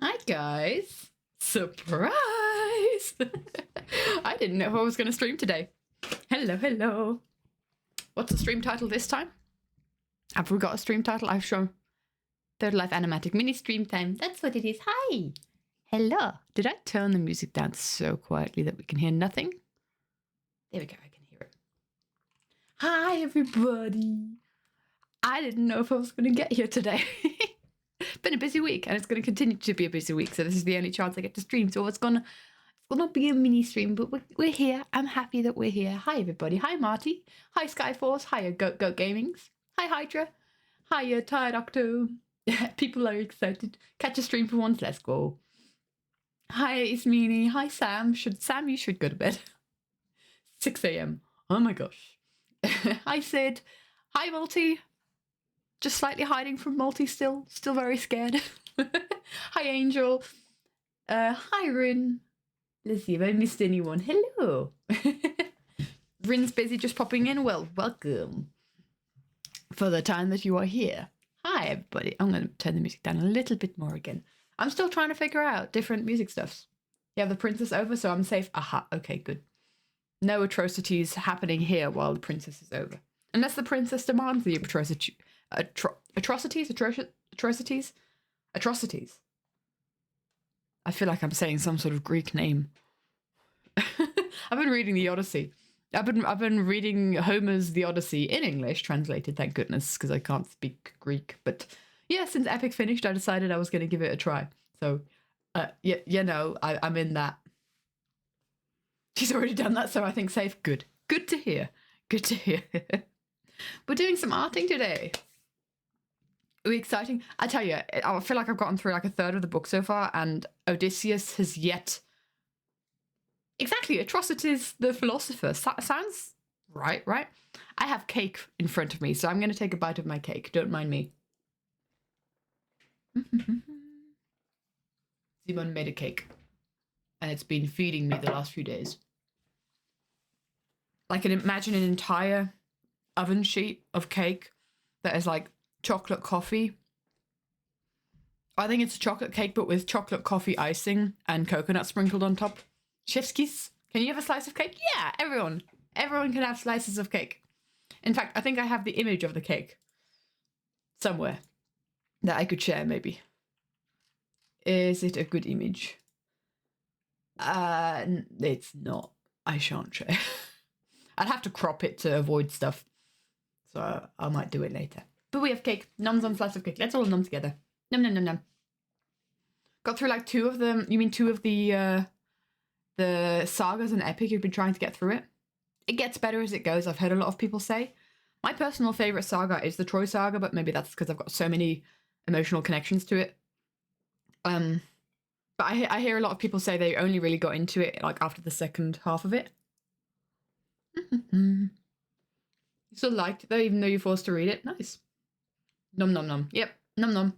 Hi guys! Surprise! I didn't know I was going to stream today. Hello, hello. What's the stream title this time? Have we got a stream title? I've shown Third Life Animatic Mini Stream Time. That's what it is. Hi! Hello. Did I turn the music down so quietly that we can hear nothing? There we go, I can hear it. Hi everybody! I didn't know if I was going to get here today. Been a busy week, and it's going to continue to be a busy week, so this is the only chance I get to stream. So it's gonna be a mini stream, but we're here. I'm happy that we're here. Hi everybody. Hi Marty. Hi Skyforce. Hi Goat Gamings. Hi Hydra. Hi Tired Octo. People are excited. Catch a stream for once. Let's go. Hi Ismini. Hi Sam. You should go to bed. 6 a.m. Oh my gosh. Hi Sid. Hi Multi. Just slightly hiding from Multi still very scared. Hi Angel. Hi Rin. Let's see if I missed anyone. Hello. Rin's busy just popping in. Well, welcome. For the time that you are here. Hi everybody. I'm going to turn the music down a little bit more again. I'm still trying to figure out different music stuffs. You have the princess over, so I'm safe. Aha, okay, good. No atrocities happening here while the princess is over. Unless the princess demands the atrocities. I feel like I'm saying some sort of Greek name. I've been reading the Odyssey. I've been reading Homer's The Odyssey in English, translated, thank goodness, because I can't speak Greek. But yeah, since Epic finished, I decided I was going to give it a try. So, I'm in that. She's already done that, so I think safe. Good. Good to hear. Good to hear. We're doing some arting today. Are we exciting? I tell you, I feel like I've gotten through like a third of the book so far, and Odysseus has yet... Exactly, Atrocities the Philosopher. Sounds right? I have cake in front of me, so I'm going to take a bite of my cake. Don't mind me. Simon made a cake, and it's been feeding me the last few days. Like, imagine an entire oven sheet of cake that is like chocolate coffee. I think it's a chocolate cake, but with chocolate coffee icing and coconut sprinkled on top. Chef's kiss. Can you have a slice of cake? Yeah, everyone can have slices of cake. In fact, I think I have the image of the cake somewhere that I could share, maybe. Is it a good image? It's not. I shan't share. I'd have to crop it to avoid stuff. So I might do it later. But we have cake. Noms on slice of cake. Let's all nom together. Nom, nom, nom, nom. Got through like two of them. You mean two of the sagas and Epic? You've been trying to get through it? It gets better as it goes, I've heard a lot of people say. My personal favourite saga is the Troy saga, but maybe that's because I've got so many emotional connections to it. But I hear a lot of people say they only really got into it like after the second half of it. You still liked it though, even though you're forced to read it? Nice. Nom nom nom. Yep, nom nom.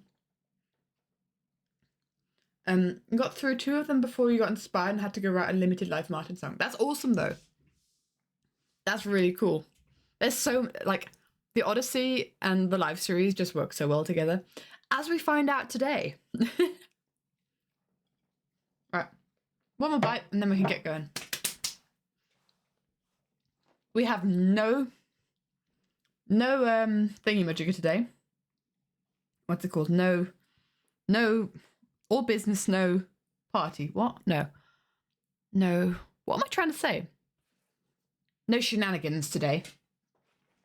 You got through two of them before you got inspired and had to go write a limited life Martin song. That's awesome though. That's really cool. There's so, like, the Odyssey and the live series just work so well together. As we find out today. Right. One more bite and then we can get going. We have no thingy-majigger today. What's it called? No, all business, no party. What? No. What am I trying to say? No shenanigans today.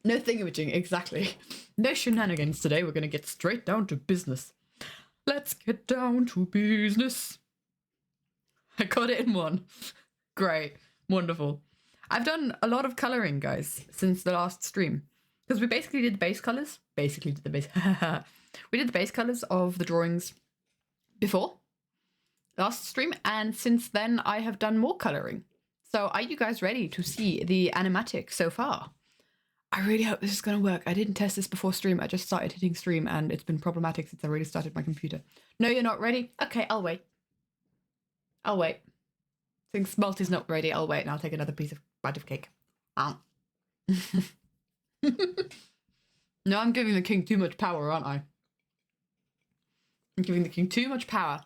No thingamajig, exactly. No shenanigans today. We're going to get straight down to business. Let's get down to business. I got it in one. Great. Wonderful. I've done a lot of colouring, guys, since the last stream. Because we basically did the base colours. We did the base colours of the drawings before last stream, and since then I have done more colouring. So are you guys ready to see the animatic so far? I really hope this is going to work. I didn't test this before stream. I just started hitting stream and it's been problematic since I really started my computer. No, you're not ready? Okay, I'll wait. Since Multi's not ready, I'll wait and I'll take another bite of cake. No, I'm giving the king too much power, aren't I? I'm giving the king too much power.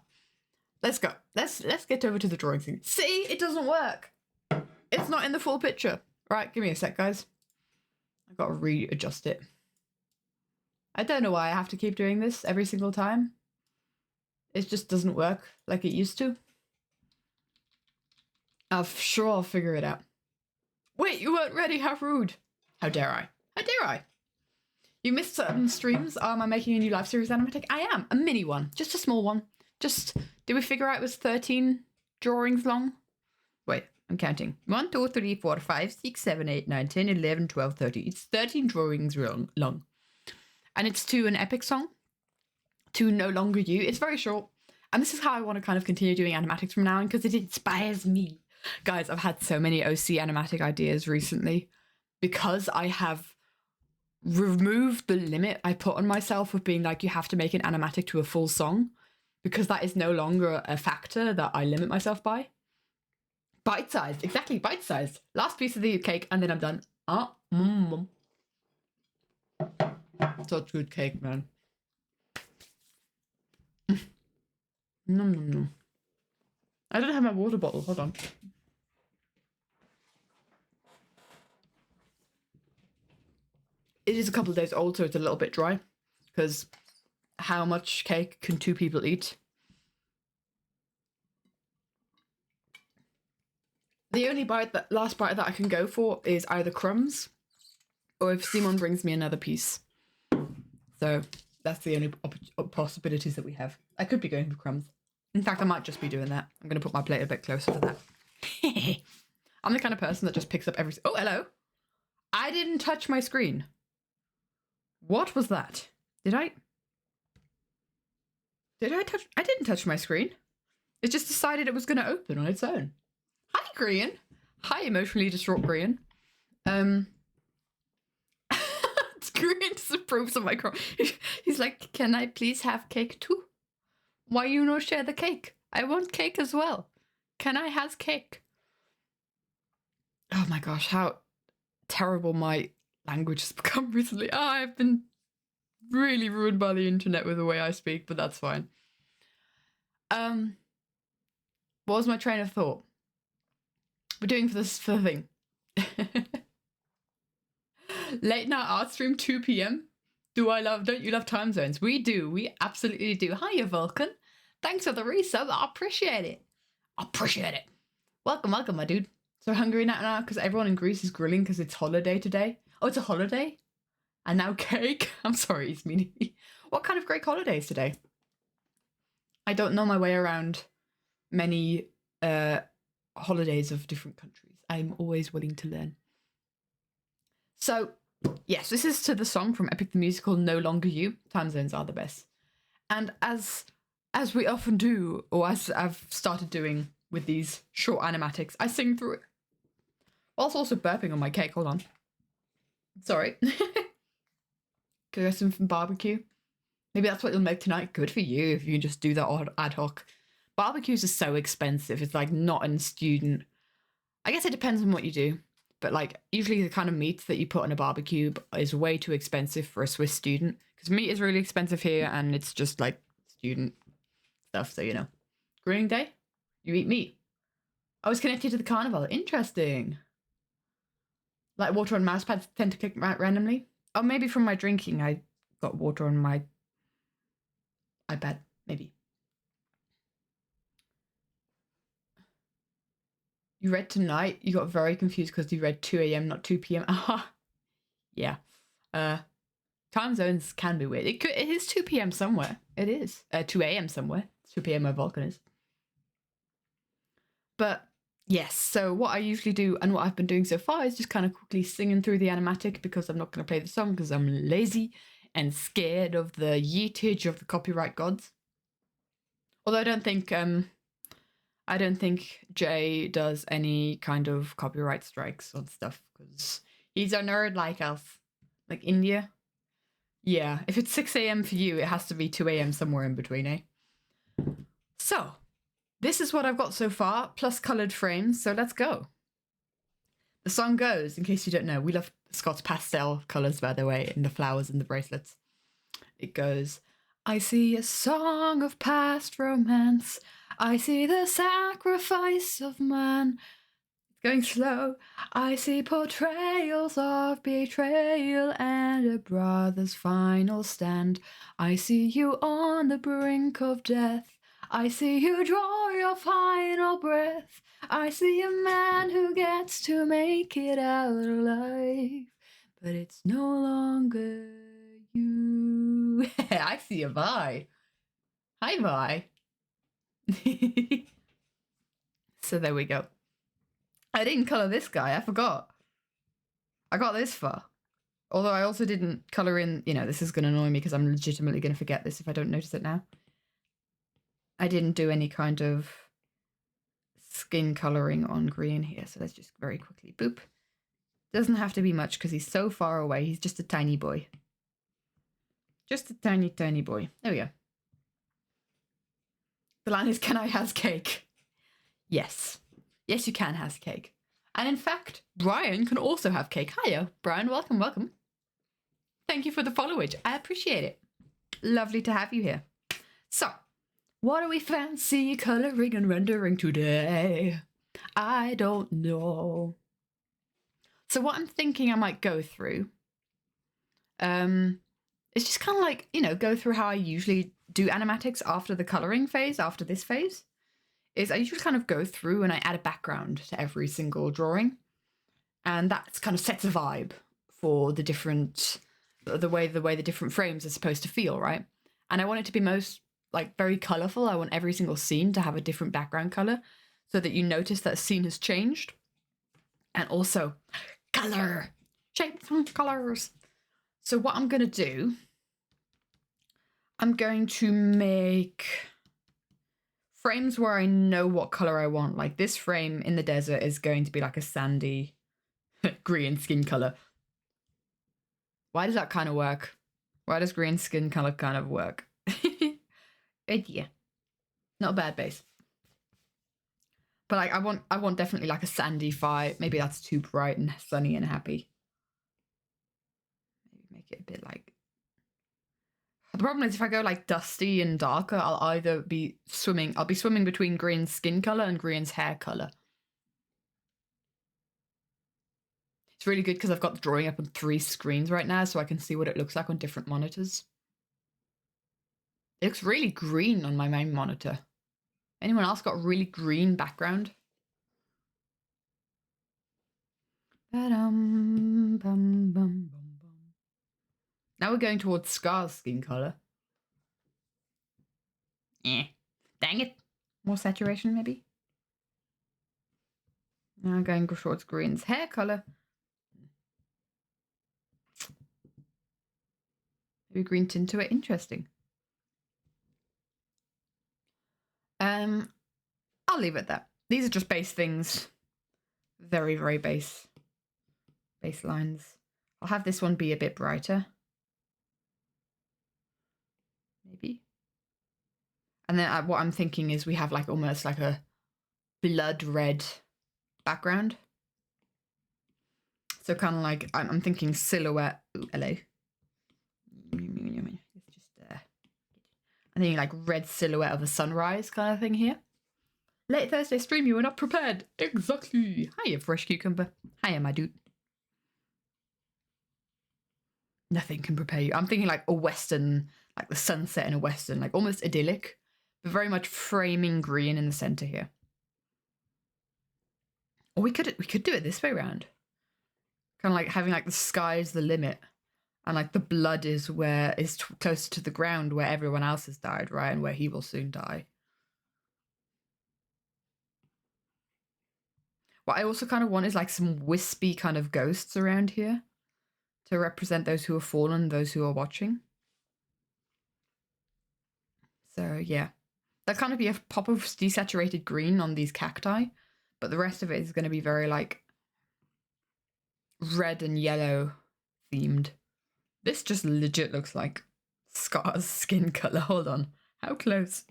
let's go. Let's get over to the drawing thing. See, it doesn't work. It's not in the full picture. Right, give me a sec, guys. I've got to readjust it. I don't know why I have to keep doing this every single time. It just doesn't work like it used to. I'm sure I'll figure it out. Wait, you weren't ready? How rude. How dare I? How dare I? You missed certain streams. Am I making a new live series animatic? I am. A mini one. Just a small one. Just, did we figure out it was 13 drawings long? Wait, I'm counting. 1, 2, 3, 4, 5, 6, 7, 8, 9, 10, 11, 12, 13. It's 13 drawings long. And it's to an epic song. To No Longer You. It's very short. And this is how I want to kind of continue doing animatics from now on, because it inspires me. Guys, I've had so many OC animatic ideas recently because I have removed the limit I put on myself of being like, you have to make an animatic to a full song, because that is no longer a factor that I limit myself by. Bite-sized, exactly, bite-sized. Last piece of the cake and then I'm done. Such good cake, man. Nom nom nom. I don't have my water bottle, hold on. It is a couple of days old, so it's a little bit dry, because how much cake can 2 people eat? The only last bite that I can go for is either crumbs or if Simon brings me another piece. So that's the only possibilities that we have. I could be going for crumbs. In fact, I might just be doing that. I'm going to put my plate a bit closer for that. I'm the kind of person that just picks up every... Oh, hello. I didn't touch my screen. What was that? Did I touch... I didn't touch my screen. It just decided it was going to open on its own. Hi, Grian. Hi, emotionally distraught Grian. Grian disapproves of my crime. He's like, can I please have cake too? Why you no share the cake? I want cake as well. Can I has cake? Oh my gosh, how terrible my language has become recently. Oh, I've been really ruined by the internet with the way I speak, but that's fine. What was my train of thought? We're doing for the thing. Late night art stream, 2 p.m. Don't you love time zones? We do. We absolutely do. Hiya, Vulcan. Thanks for the resub. I appreciate it. Welcome, my dude. So hungry now because everyone in Greece is grilling because it's holiday today. Oh, it's a holiday? And now cake? I'm sorry, it's meaning. What kind of Greek holidays today? I don't know my way around many holidays of different countries. I'm always willing to learn. So, yes, this is to the song from Epic the Musical, No Longer You. Time zones are the best. And as we often do, or as I've started doing with these short animatics, I sing through it. Whilst also burping on my cake. Hold on. Sorry. Could I have some barbecue? Maybe that's what you'll make tonight. Good for you if you can just do that ad hoc. Barbecues are so expensive. It's like not a student. I guess it depends on what you do. But like usually the kind of meat that you put on a barbecue is way too expensive for a Swiss student. Because meat is really expensive here and it's just like student stuff. So, you know. Grilling day? You eat meat. I was connected to the carnival. Interesting. Like water on mouse pads tend to click randomly. Oh, maybe from my drinking I got water on my iPad. Maybe. You read tonight. You got very confused because you read 2 a.m. not 2 p.m. Yeah. Time zones can be weird. It is 2 p.m. somewhere. It is. 2 a.m. somewhere. 2 p.m. where Vulcan is. But yes, so what I usually do and what I've been doing so far is just kind of quickly singing through the animatic because I'm not going to play the song because I'm lazy and scared of the yeetage of the copyright gods. Although I don't think Jay does any kind of copyright strikes on stuff because he's a nerd like us. Like India. Yeah, if it's 6 a.m. for you, it has to be 2 a.m. somewhere in between, eh? So, this is what I've got so far, plus coloured frames, so let's go. The song goes, in case you don't know, we love Scott's pastel colours, by the way, in the flowers and the bracelets. It goes, I see a song of past romance. I see the sacrifice of man. It's going slow. I see portrayals of betrayal and a brother's final stand. I see you on the brink of death. I see you draw your final breath. I see a man who gets to make it out alive, but it's no longer you. I see a Vi. Hi, Vi. So there we go. I didn't colour this guy. I forgot. I got this far. Although I also didn't colour in, you know, this is going to annoy me because I'm legitimately going to forget this if I don't notice it now. I didn't do any kind of skin colouring on green here. So let's just very quickly boop. Doesn't have to be much because he's so far away. He's just a tiny boy. Just a tiny, tiny boy. There we go. The line is, can I has cake? Yes. Yes, you can has cake. And in fact, Brian can also have cake. Hiya, Brian. Welcome, welcome. Thank you for the followage. I appreciate it. Lovely to have you here. So, what do we fancy colouring and rendering today? I don't know. So what I'm thinking I might go through it's just kind of like, you know, go through how I usually do animatics after the colouring phase, after this phase. Is I usually kind of go through and I add a background to every single drawing. And that kind of sets a vibe for the different, the way the different frames are supposed to feel, right? And I want it to be most, like, very colourful. I want every single scene to have a different background colour so that you notice that a scene has changed. And also, colour, shapes and colours. So what I'm going to do, I'm going to make frames where I know what colour I want. Like this frame in the desert is going to be like a sandy green skin colour. Why does that kind of work? Why does green skin colour kind of work? Yeah. Not a bad base. But like I want definitely like a sandy vibe. Maybe that's too bright and sunny and happy. Maybe make it a bit like... The problem is if I go like dusty and darker, I'll either be swimming... I'll be swimming between Green's skin colour and Green's hair colour. It's really good because I've got the drawing up on 3 screens right now so I can see what it looks like on different monitors. It looks really green on my main monitor. Anyone else got really green background? Now we're going towards Scar's skin colour. Dang it. More saturation, maybe? Now I'm going towards Green's hair colour. Maybe green tint to it. Interesting. I'll leave it at that. These are just base things. Very, very base lines. I'll have this one be a bit brighter. Maybe. And then what I'm thinking is we have like almost like a blood red background. So kind of like, I'm thinking silhouette. Ooh, hello. I'm thinking like red silhouette of a sunrise kind of thing here. Late Thursday stream, you were not prepared. Exactly. Hiya, fresh cucumber. Hiya, my dude. Nothing can prepare you. I'm thinking like a western, like the sunset in a western, like almost idyllic, but very much framing green in the center here. Or we could do it this way around. Kind of like having like the sky's the limit. And like the blood is closer to the ground where everyone else has died, right? And where he will soon die. What I also kind of want is like some wispy kind of ghosts around here to represent those who have fallen, those who are watching. So yeah, that kind of be a pop of desaturated green on these cacti, but the rest of it is going to be very like red and yellow themed. This just legit looks like Scar's skin color. Hold on. How close?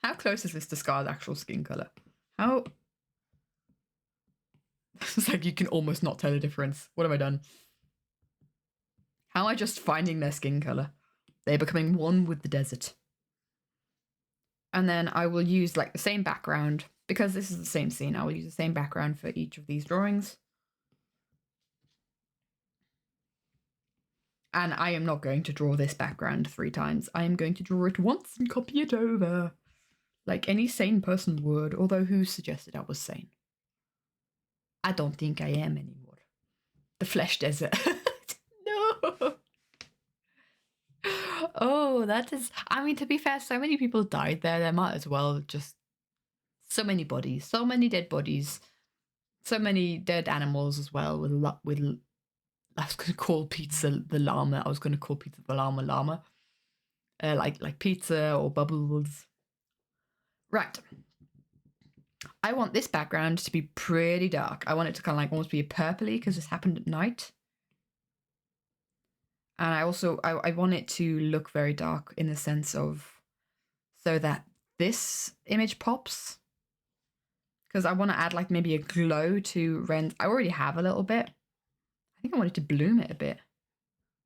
How close is this to Scar's actual skin color? How? It's like you can almost not tell the difference. What have I done? How am I just finding their skin color? They're becoming one with the desert. And then I will use like the same background, because this is the same scene. I will use the same background for each of these drawings. And I am not going to draw this background 3 times. I am going to draw it once and copy it over. Like any sane person would, although who suggested I was sane? I don't think I am anymore. The flesh desert. No. Oh, that is... I mean, to be fair, so many people died there. There might as well just... So many bodies. So many dead bodies. So many dead animals as well with I was going to call pizza the llama. I was going to call pizza the llama. Like pizza or bubbles. Right. I want this background to be pretty dark. I want it to kind of like almost be a purpley because this happened at night. And I also, I want it to look very dark in the sense of so that this image pops. Because I want to add like maybe a glow to Ren's. I already have a little bit. I think I wanted to bloom it a bit.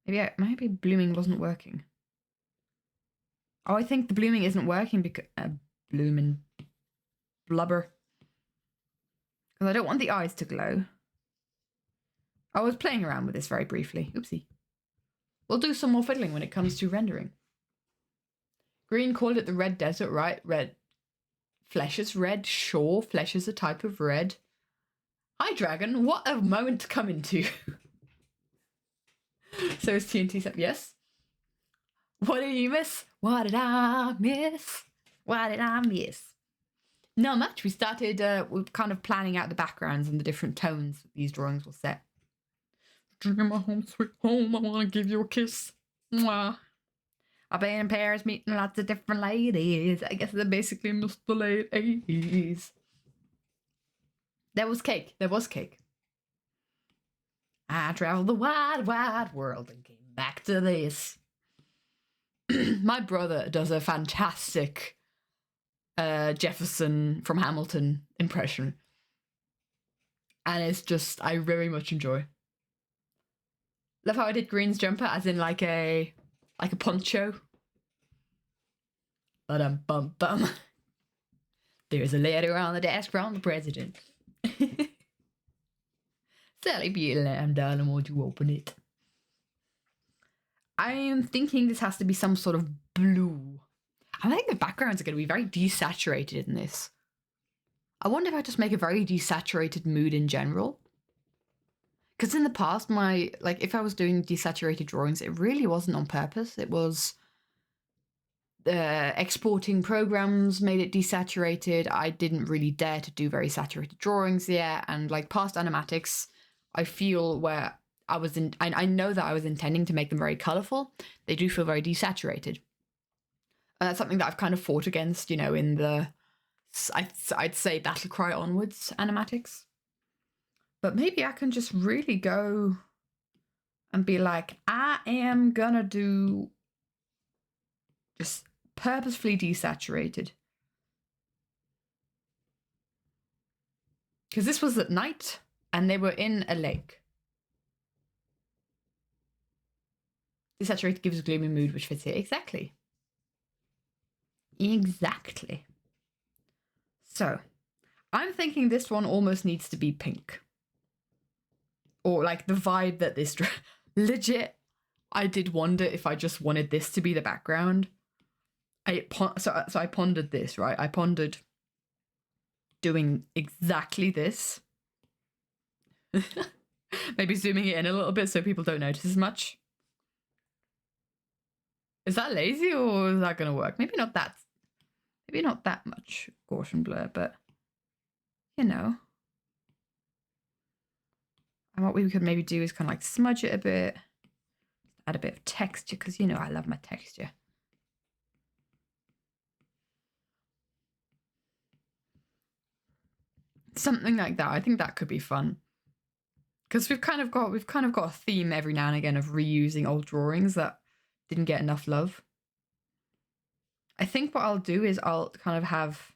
Maybe blooming wasn't working. Oh, I think the blooming isn't working because blooming blubber. Because I don't want the eyes to glow. I was playing around with this very briefly. Oopsie. We'll do some more fiddling when it comes to rendering. Green called it the red desert, right? Red. Flesh is red. Sure, flesh is a type of red. Hi, dragon. What a moment to come into. So is TNT said, yes. What did you miss? What did I miss? What did I miss? Not much. We started we're kind of planning out the backgrounds and the different tones that these drawings will set. Dream my home sweet home, I want to give you a kiss. Mwah. I've been in Paris meeting lots of different ladies. I guess they basically missed the late 80s. There was cake. There was cake. I traveled the wide, wide world and came back to this. My brother does a fantastic Jefferson from Hamilton impression. And it's just, I very much enjoy. Love how I did Green's jumper as in like a poncho. Bum. There's a letter on the desk from the president. Sally beauty lamb, darling, won't you open it? I am thinking this has to be some sort of blue. I think the backgrounds are going to be very desaturated in this. I wonder if I just make a very desaturated mood in general. Because in the past, if I was doing desaturated drawings, it really wasn't on purpose. It was exporting programs made it desaturated. I didn't really dare to do very saturated drawings yet. And like past animatics, I feel where I know that I was intending to make them very colourful. They do feel very desaturated. And that's something that I've kind of fought against, you know, in the, I'd say Battlecry onwards animatics. But maybe I can just really go and be like, I am gonna do just purposefully desaturated. Because this was at night and they were in a lake. Desaturated gives a gloomy mood which fits here. Exactly. Exactly. So, I'm thinking this one almost needs to be pink. Or like the vibe that this... Legit, I did wonder if I just wanted this to be the background. So I pondered this, right? I pondered doing exactly this. Maybe zooming it in a little bit so people don't notice as much. Is that lazy or is that going to work? Maybe not that much Gaussian blur, but you know. And what we could maybe do is kind of like smudge it a bit, add a bit of texture, because you know I love my texture. Something like that. I think that could be fun. Because we've kind of got a theme every now and again of reusing old drawings that didn't get enough love. I think what I'll do is I'll kind of have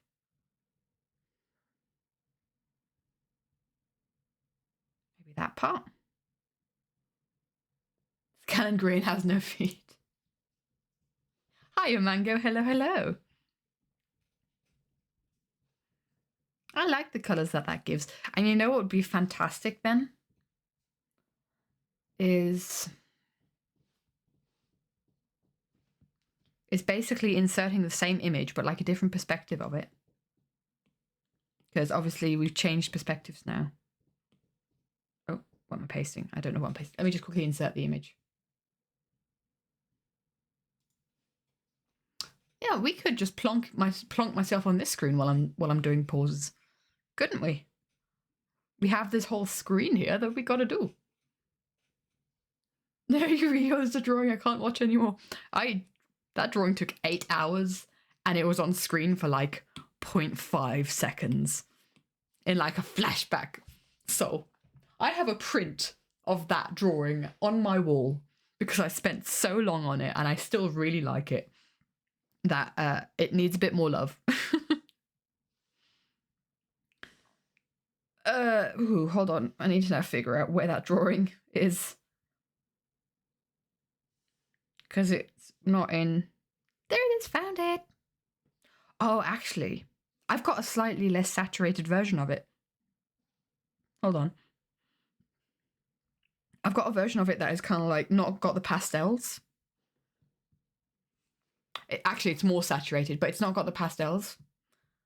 maybe that part. Scanlan Green has no feet. Hiya, Mango. Hello, hello. I like the colors that gives. And you know what would be fantastic then? Is basically inserting the same image, but like a different perspective of it. Because obviously we've changed perspectives now. Oh, what am I pasting? I don't know what I'm pasting. Let me just quickly insert the image. Yeah, we could just plonk myself on this screen while I'm doing pauses, couldn't we? We have this whole screen here that we got to do. There you go. There's a drawing I can't watch anymore. That drawing took 8 hours, and it was on screen for like 0.5 seconds in like a flashback. So I have a print of that drawing on my wall because I spent so long on it, and I still really like it. That it needs a bit more love. Ooh, hold on. I need to now figure out where that drawing is. Because it's not in... There it is, found it. Oh, actually, I've got a slightly less saturated version of it. Hold on. I've got a version of it that is kind of like not got the pastels. Actually, it's more saturated, but it's not got the pastels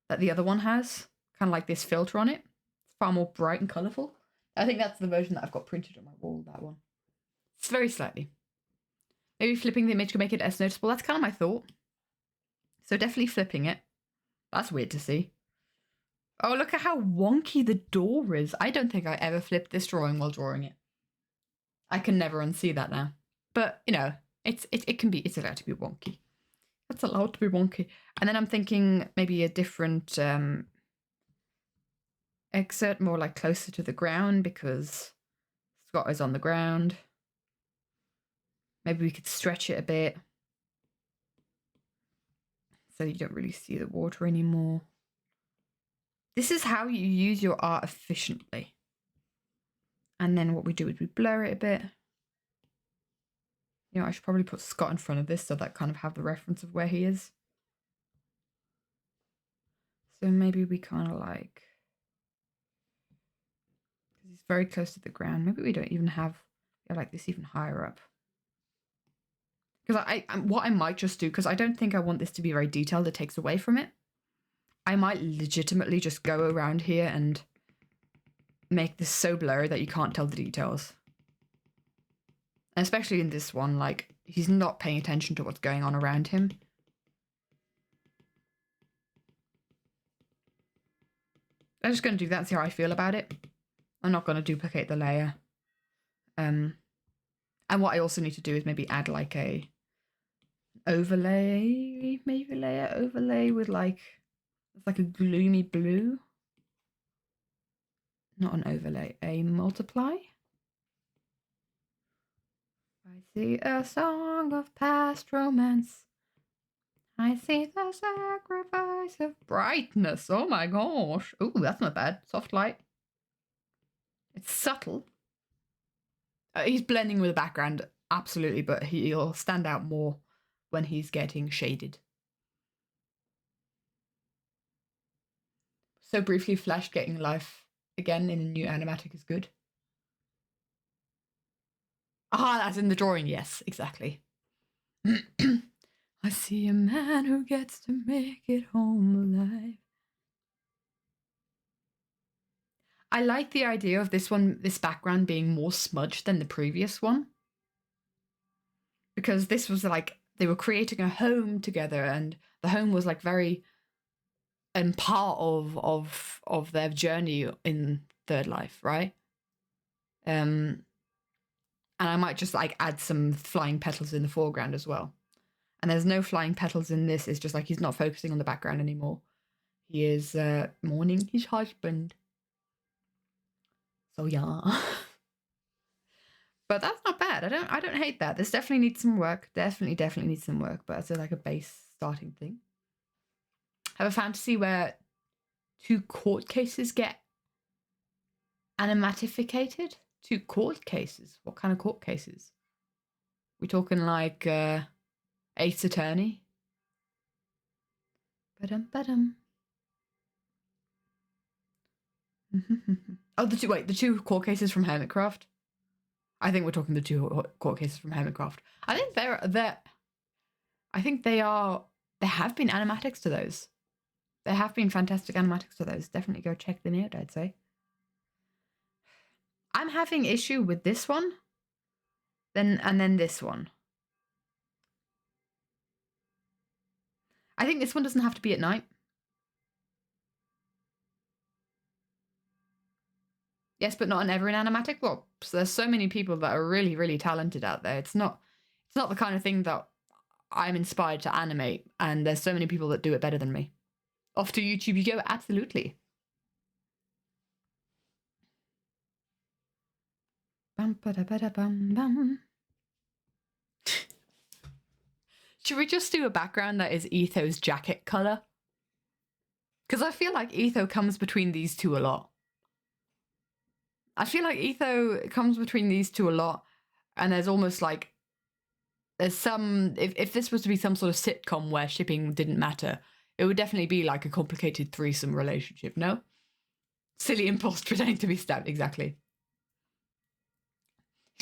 that the other one has. Kind of like this filter on it. It's far more bright and colourful. I think that's the version that I've got printed on my wall, that one. It's very slightly. Maybe flipping the image can make it less noticeable. That's kind of my thought. So definitely flipping it. That's weird to see. Oh, look at how wonky the door is. I don't think I ever flipped this drawing while drawing it. I can never unsee that now. But, you know, it's allowed to be wonky. That's allowed to be wonky. And then I'm thinking maybe a different excerpt, more like closer to the ground, because Scott is on the ground. Maybe we could stretch it a bit so you don't really see the water anymore. This is how you use your art efficiently. And then what we do is we blur it a bit. You know, I should probably put Scott in front of this so that kind of have the reference of where he is. So maybe we kind of like... Because he's very close to the ground. Maybe we don't even have... I like this even higher up. Because what I might just do, because I don't think I want this to be very detailed, it takes away from it. I might legitimately just go around here and make this so blurry that you can't tell the details. And especially in this one, like, he's not paying attention to what's going on around him. I'm just going to do that and see how I feel about it. I'm not going to duplicate the layer. And what I also need to do is maybe add like a overlay, maybe layer overlay with like, it's like a gloomy blue. Not an overlay, a multiply. I see a song of past romance. I see the sacrifice of brightness. Oh my gosh. Ooh, that's not bad. Soft light. It's subtle. He's blending with the background, absolutely, but he'll stand out more when he's getting shaded. So briefly, Flash getting life again in a new animatic is good. Ah, that's in the drawing. Yes, exactly. I see a man who gets to make it home alive. I like the idea of this one, this background being more smudged than the previous one. Because this was like, they were creating a home together, and the home was like very part of their journey in Third Life, right? And I might just like add some flying petals in the foreground as well. And there's no flying petals in this. It's just like he's not focusing on the background anymore. He is mourning his husband. So yeah. But that's not bad. I don't hate that. This definitely needs some work. Definitely needs some work. But it's like a base starting thing. Have a fantasy where 2 court cases get animatificated? 2 court cases? What kind of court cases? We talking like Ace Attorney? Ba-dum, ba-dum. Oh, the two court cases from Hermitcraft. I think we're talking the two court cases from Hermitcraft. I think they have been animatics to those. There have been fantastic animatics to those. Definitely go check them out, I'd say. I'm having issue with this one. And then this one. I think this one doesn't have to be at night. Yes, but not on every animatic. Well, there's so many people that are really, really talented out there. It's not the kind of thing that I'm inspired to animate, and there's so many people that do it better than me. Off to YouTube you go, absolutely. Bum, ba-da, bum, bum. Should we just do a background that is Etho's jacket colour? Because I feel like Etho comes between these two a lot. I feel like Etho comes between these two a lot, and there's almost like there's some if this was to be some sort of sitcom where shipping didn't matter, it would definitely be like a complicated threesome relationship, no? Silly impulse pretending to be stabbed, exactly.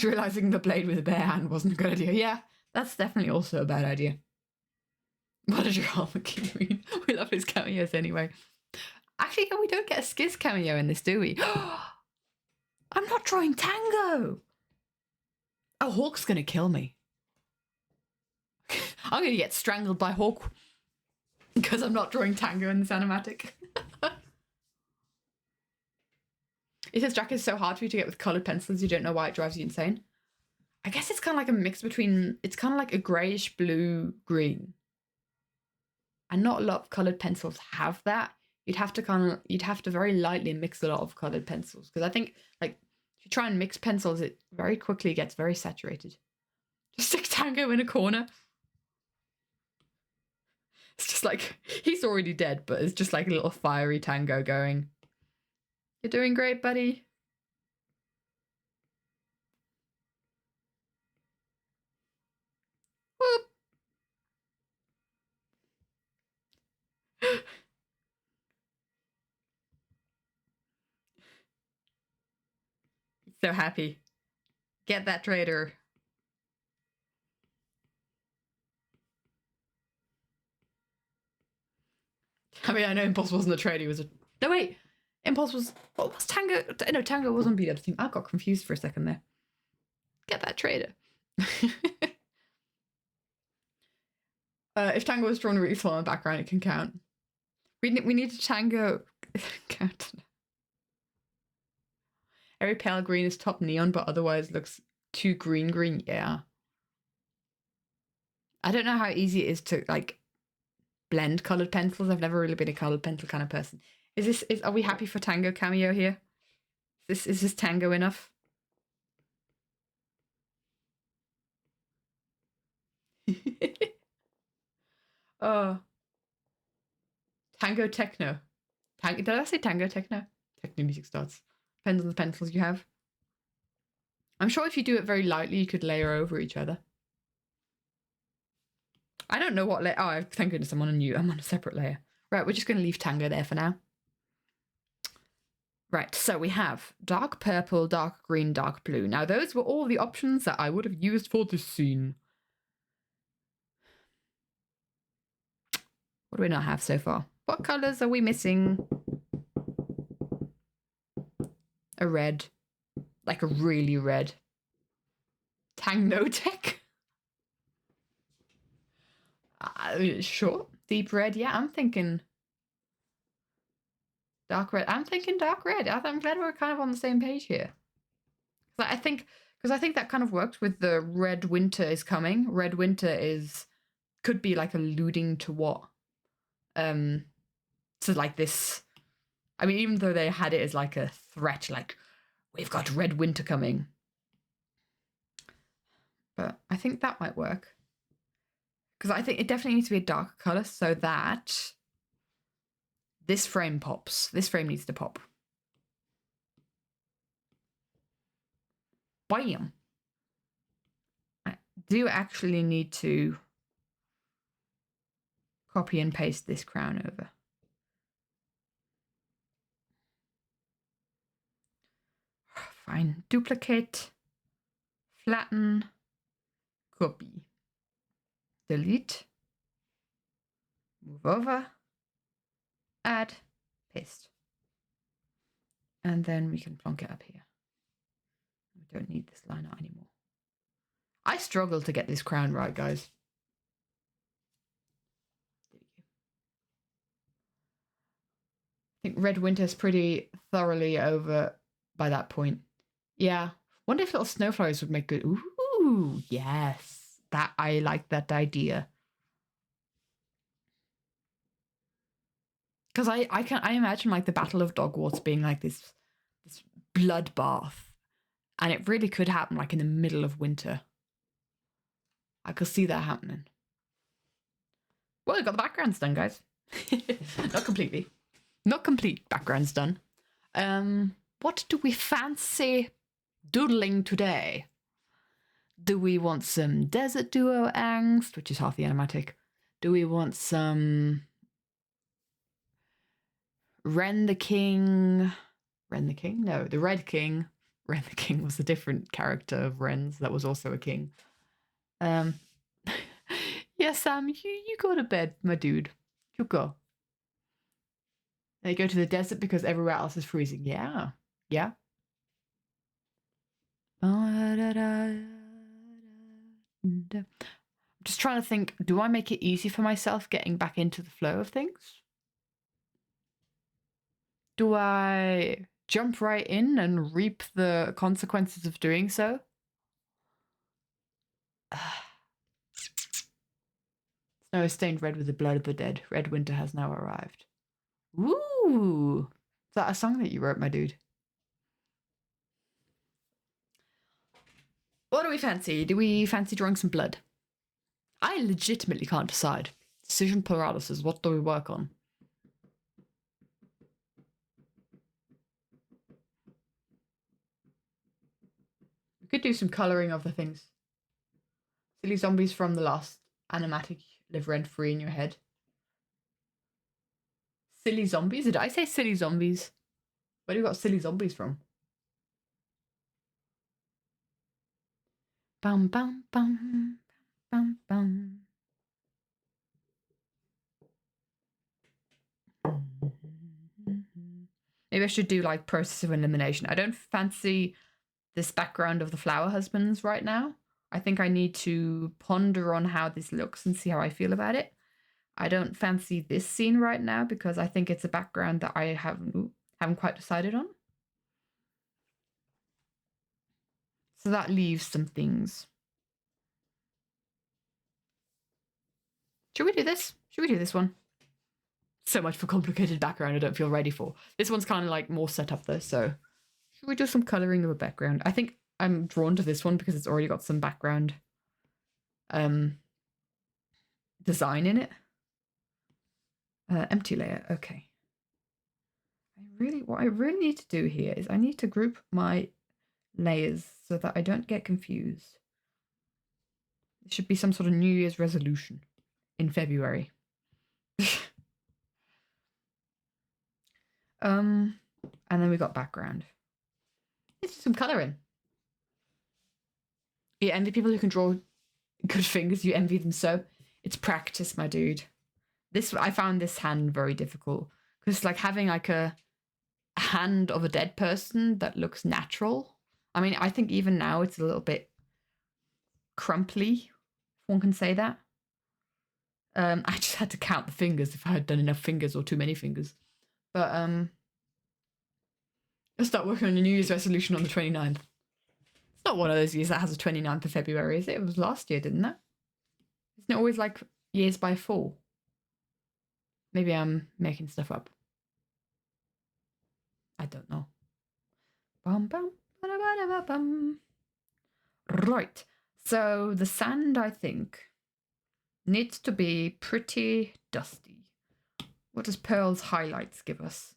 Realizing the blade with a bare hand wasn't a good idea. Yeah, that's definitely also a bad idea. What a drama queen. We love his cameos anyway. Actually, we don't get a Skiz cameo in this, do we? I'm not drawing Tango. Oh, Hawk's gonna kill me. I'm gonna get strangled by Hawk because I'm not drawing Tango in this animatic. It says jacket is so hard for you to get with colored pencils, you don't know why it drives you insane. I guess it's kind of like a mix between, it's kind of like a grayish blue green. And not a lot of colored pencils have that. You'd have to very lightly mix a lot of colored pencils. Because I think, like, if you try and mix pencils, it very quickly gets very saturated. Just stick Tango in a corner. It's just like, he's already dead, but it's just like a little fiery Tango going. You're doing great, buddy. Whoop. So happy. Get that traitor. I mean, I know Impulse wasn't a traitor, he was a... No, wait. Impulse was... What was Tango? No, Tango wasn't beat-up's team. I got confused for a second there. Get that traitor. If Tango was drawn really small in the background, it can count. We need a Tango count. Every pale green is top neon, but otherwise looks too green. Yeah. I don't know how easy it is to like blend colored pencils. I've never really been a colored pencil kind of person. Are we happy for Tango cameo here? Is this Tango enough? Oh. Tango techno. Did I say tango techno? Techno music starts. Depends on the pencils you have. I'm sure if you do it very lightly, you could layer over each other. I don't know what layer. Oh, thank goodness I'm on a separate layer. Right, we're just going to leave Tango there for now. Right, so we have dark purple, dark green, dark blue. Now, those were all the options that I would have used for this scene. What do we not have so far? What colours are we missing? A red. Like a really red. Tangnotech? Sure. Deep red. Yeah, I'm thinking dark red. I'm thinking dark red. I'm glad we're kind of on the same page here. I think that kind of worked with the red winter is coming. Red winter could be like alluding to what? To like this. I mean, even though they had it as like a threat, like we've got red winter coming. But I think that might work. Because I think it definitely needs to be a dark color so that this frame pops. This frame needs to pop. Bam! I do actually need to copy and paste this crown over. fine. Duplicate, flatten, copy, delete, move over, add, paste. And then we can plonk it up here. We don't need this liner anymore. I struggle to get this crown right, guys. There we go. I think Red Winter's pretty thoroughly over by that point. Yeah. Wonder if little snowflakes would make good. Ooh, yes. I like that idea. Because I imagine like the Battle of Dogwarts being like this bloodbath. And it really could happen like in the middle of winter. I could see that happening. Well, we got the backgrounds done, guys. Not completely. Not complete backgrounds done. What do we fancy doodling today? Do we want some desert duo angst, which is half the animatic? Do we want some Ren the King? Ren the King? No, the Red King. Ren the King was a different character of Ren's that was also a king. Yeah, Sam, you go to bed, my dude. You go. They go to the desert because everywhere else is freezing. Yeah. Yeah. I'm just trying to think, do I make it easy for myself getting back into the flow of things? Do I jump right in and reap the consequences of doing so? Snow is stained red with the blood of the dead. Red winter has now arrived. Ooh! Is that a song that you wrote, my dude? What do we fancy? Do we fancy drawing some blood? I legitimately can't decide. Decision paralysis. What do we work on? We could do some colouring of the things. Silly zombies from the last animatic live rent free in your head. Silly zombies? Did I say silly zombies? Where do you got silly zombies from? Bum bum bum bum bum. Maybe I should do like process of elimination. I don't fancy this background of the flower husbands right now. I think I need to ponder on how this looks and see how I feel about it. I don't fancy this scene right now because I think it's a background that I haven't quite decided on. So that leaves some things. Should we do this? Should we do this one? So much for complicated background I don't feel ready for. This one's kind of like more set up though, so should we do some colouring of a background? I think I'm drawn to this one because it's already got some background design in it. Empty layer, okay. What I really need to do here is I need to group my layers so that I don't get confused. It should be some sort of New Year's resolution in February. And then we got background. Let's do some colouring. You envy people who can draw good fingers. You envy them so. It's practice, my dude. I found this hand very difficult because it's like having like a hand of a dead person that looks natural. I mean, I think even now it's a little bit crumply, if one can say that. I just had to count the fingers if I had done enough fingers or too many fingers. But I'll start working on a New Year's resolution on the 29th. It's not one of those years that has a 29th of February, is it? It was last year, didn't it? Isn't it always like years by 4? Maybe I'm making stuff up. I don't know. Bum, bum, ba-da-ba-da-ba, bum. Right. So the sand, I think, needs to be pretty dusty. What does Pearl's highlights give us?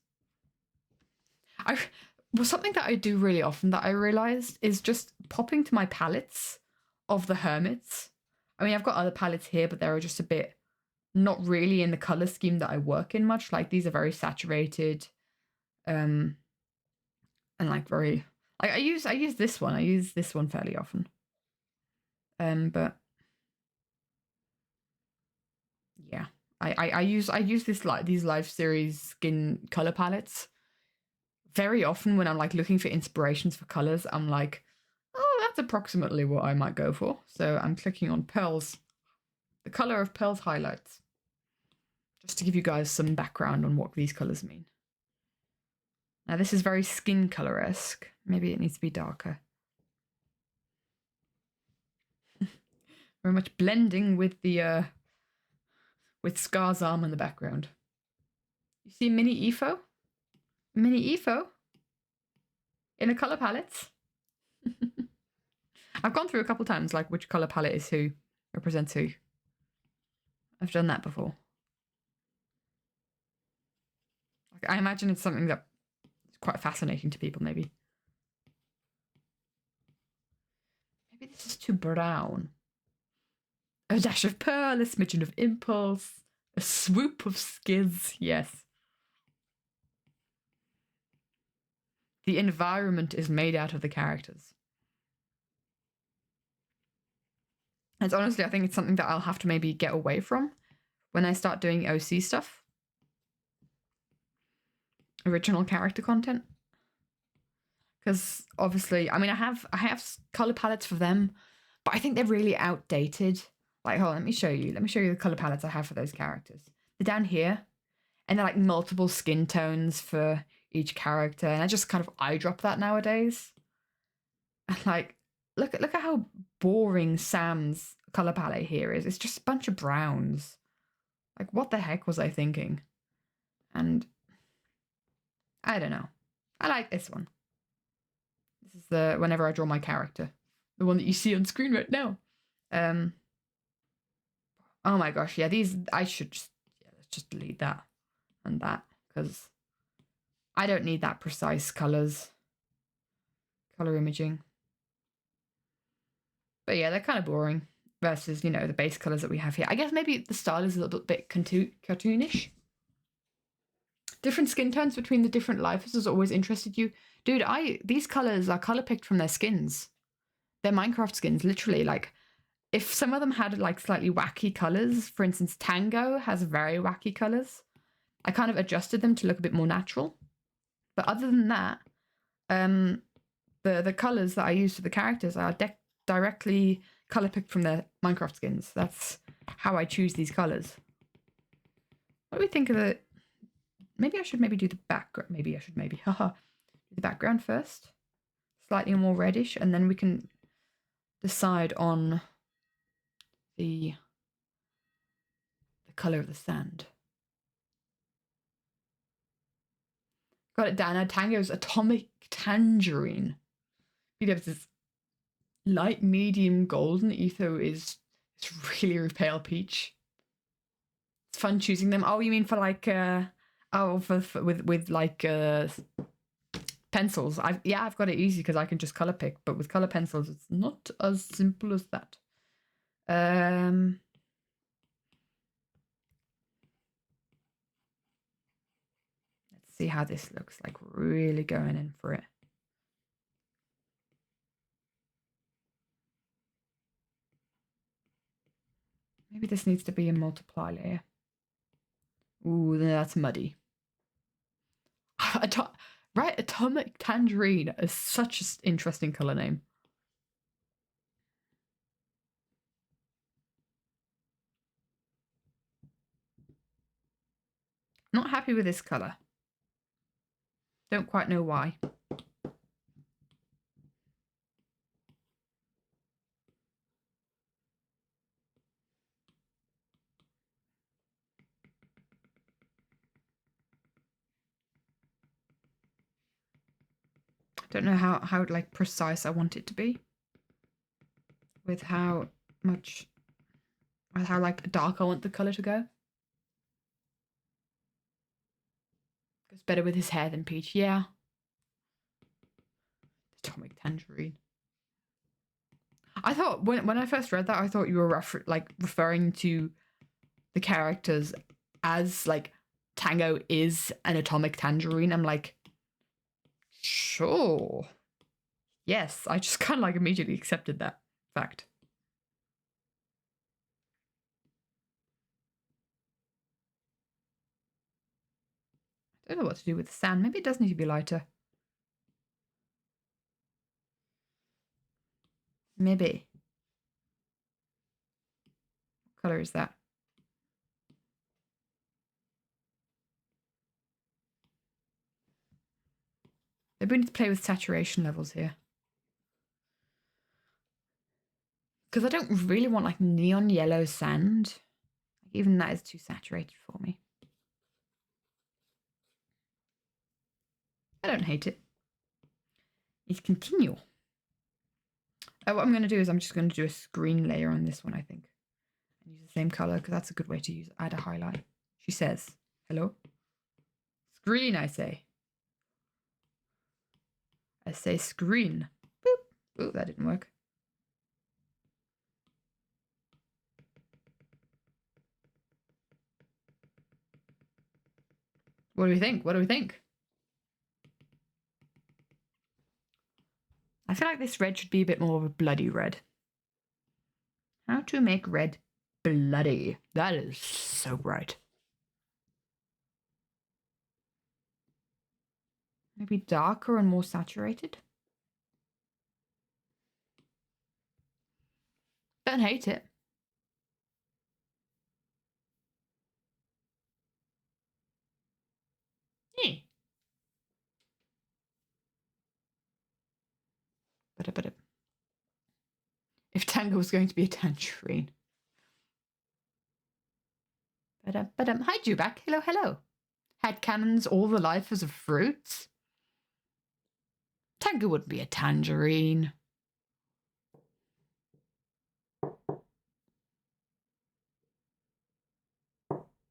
Something that I do really often that I realized is just popping to my palettes of the hermits. I mean, I've got other palettes here, but they're just a bit not really in the color scheme that I work in much. Like these are very saturated, and like very I use this one. I use this one fairly often. But yeah, I use this these live series skin color palettes very often when I'm like looking for inspirations for colors. I'm like, oh, that's approximately what I might go for. So I'm clicking on Pearl's, the color of Pearl's highlights, just to give you guys some background on what these colors mean. Now this is very skin color-esque. Maybe it needs to be darker. Very much blending with the with Scar's arm in the background. You see Mini Efo? Mini Efo? In the color palettes? I've gone through a couple times, like which color palette is who, represents who. I've done that before. Like, I imagine it's something that is quite fascinating to people, maybe. Maybe this is too brown. A dash of pearl, a smidgen of impulse, a swoop of skiz, yes. The environment is made out of the characters. And honestly, I think it's something that I'll have to maybe get away from when I start doing OC stuff. Original character content. Because obviously, I mean, I have color palettes for them, but I think they're really outdated. Like, hold on, let me show you the color palettes I have for those characters. They're down here, and they're like multiple skin tones for each character, and I just kind of eyedrop that nowadays. And like, look at how boring Sam's color palette here is. It's just a bunch of browns. Like, what the heck was I thinking? And I don't know. I like this one. This is the whenever I draw my character, the one that you see on screen right now. Oh my gosh, yeah, these I should just let's just delete that and that, because I don't need that precise color imaging. But yeah, they're kind of boring versus, you know, the base colors that we have here. I guess maybe the style is a little bit cartoonish. Different skin tones between the different lifers has always interested you. Dude, these colors are color picked from their skins. They're Minecraft skins, literally. Like, if some of them had like slightly wacky colors, for instance, Tango has very wacky colors. I kind of adjusted them to look a bit more natural. But other than that, the colors that I use for the characters are directly color picked from their Minecraft skins. That's how I choose these colors. What do we think of the... Maybe I should do the background. Haha. Do the background first. Slightly more reddish, and then we can decide on the color of the sand. Got it down now. Tango's Atomic Tangerine. This light medium golden. Etho is really pale peach. It's fun choosing them. Oh, you mean for like with like pencils? I've got it easy because I can just color pick, but with color pencils it's not as simple as that. Let's see how this looks like, really going in for it. Maybe this needs to be a multiply layer. Ooh, that's muddy. Right, Atomic Tangerine is such an interesting color name. Not happy with this color. Don't quite know why. Don't know how like precise I want it to be with how like dark I want the color to go. Goes better with his hair than peach. Yeah. Atomic Tangerine. I thought when I first read that, I thought you were referring to the characters as like Tango is an atomic tangerine. I'm like, sure. Yes, I just kind of like immediately accepted that fact. I don't know what to do with the sand. Maybe it does need to be lighter. Maybe. What color is that? Maybe we need to play with saturation levels here. Because I don't really want like neon yellow sand. Even that is too saturated for me. I don't hate it. Let's continue. What I'm going to do is I'm just going to do a screen layer on this one, I think. And use the same color because that's a good way to add a highlight. She says, hello? Screen, I say. I say screen. Boop. Ooh, that didn't work. What do we think? What do we think? I feel like this red should be a bit more of a bloody red. How to make red bloody. That is so bright. Maybe darker and more saturated. Don't hate it. Yeah. But if Tango was going to be a tangerine. Hi, Jubak. Hello, hello. Had cannons all the life as of fruits? Tango wouldn't be a tangerine.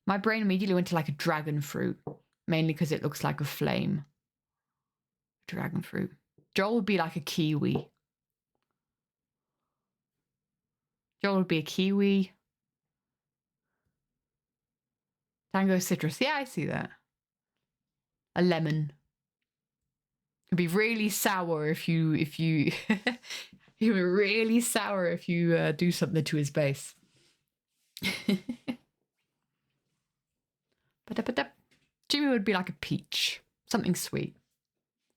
My brain immediately went to like a dragon fruit, mainly because it looks like a flame. Dragon fruit. Joel would be like a kiwi. Joel would be a kiwi. Tango citrus. Yeah, I see that. A lemon. It'd be really sour if you he would be really sour if you do something to his base. Jimmy would be like a peach. Something sweet.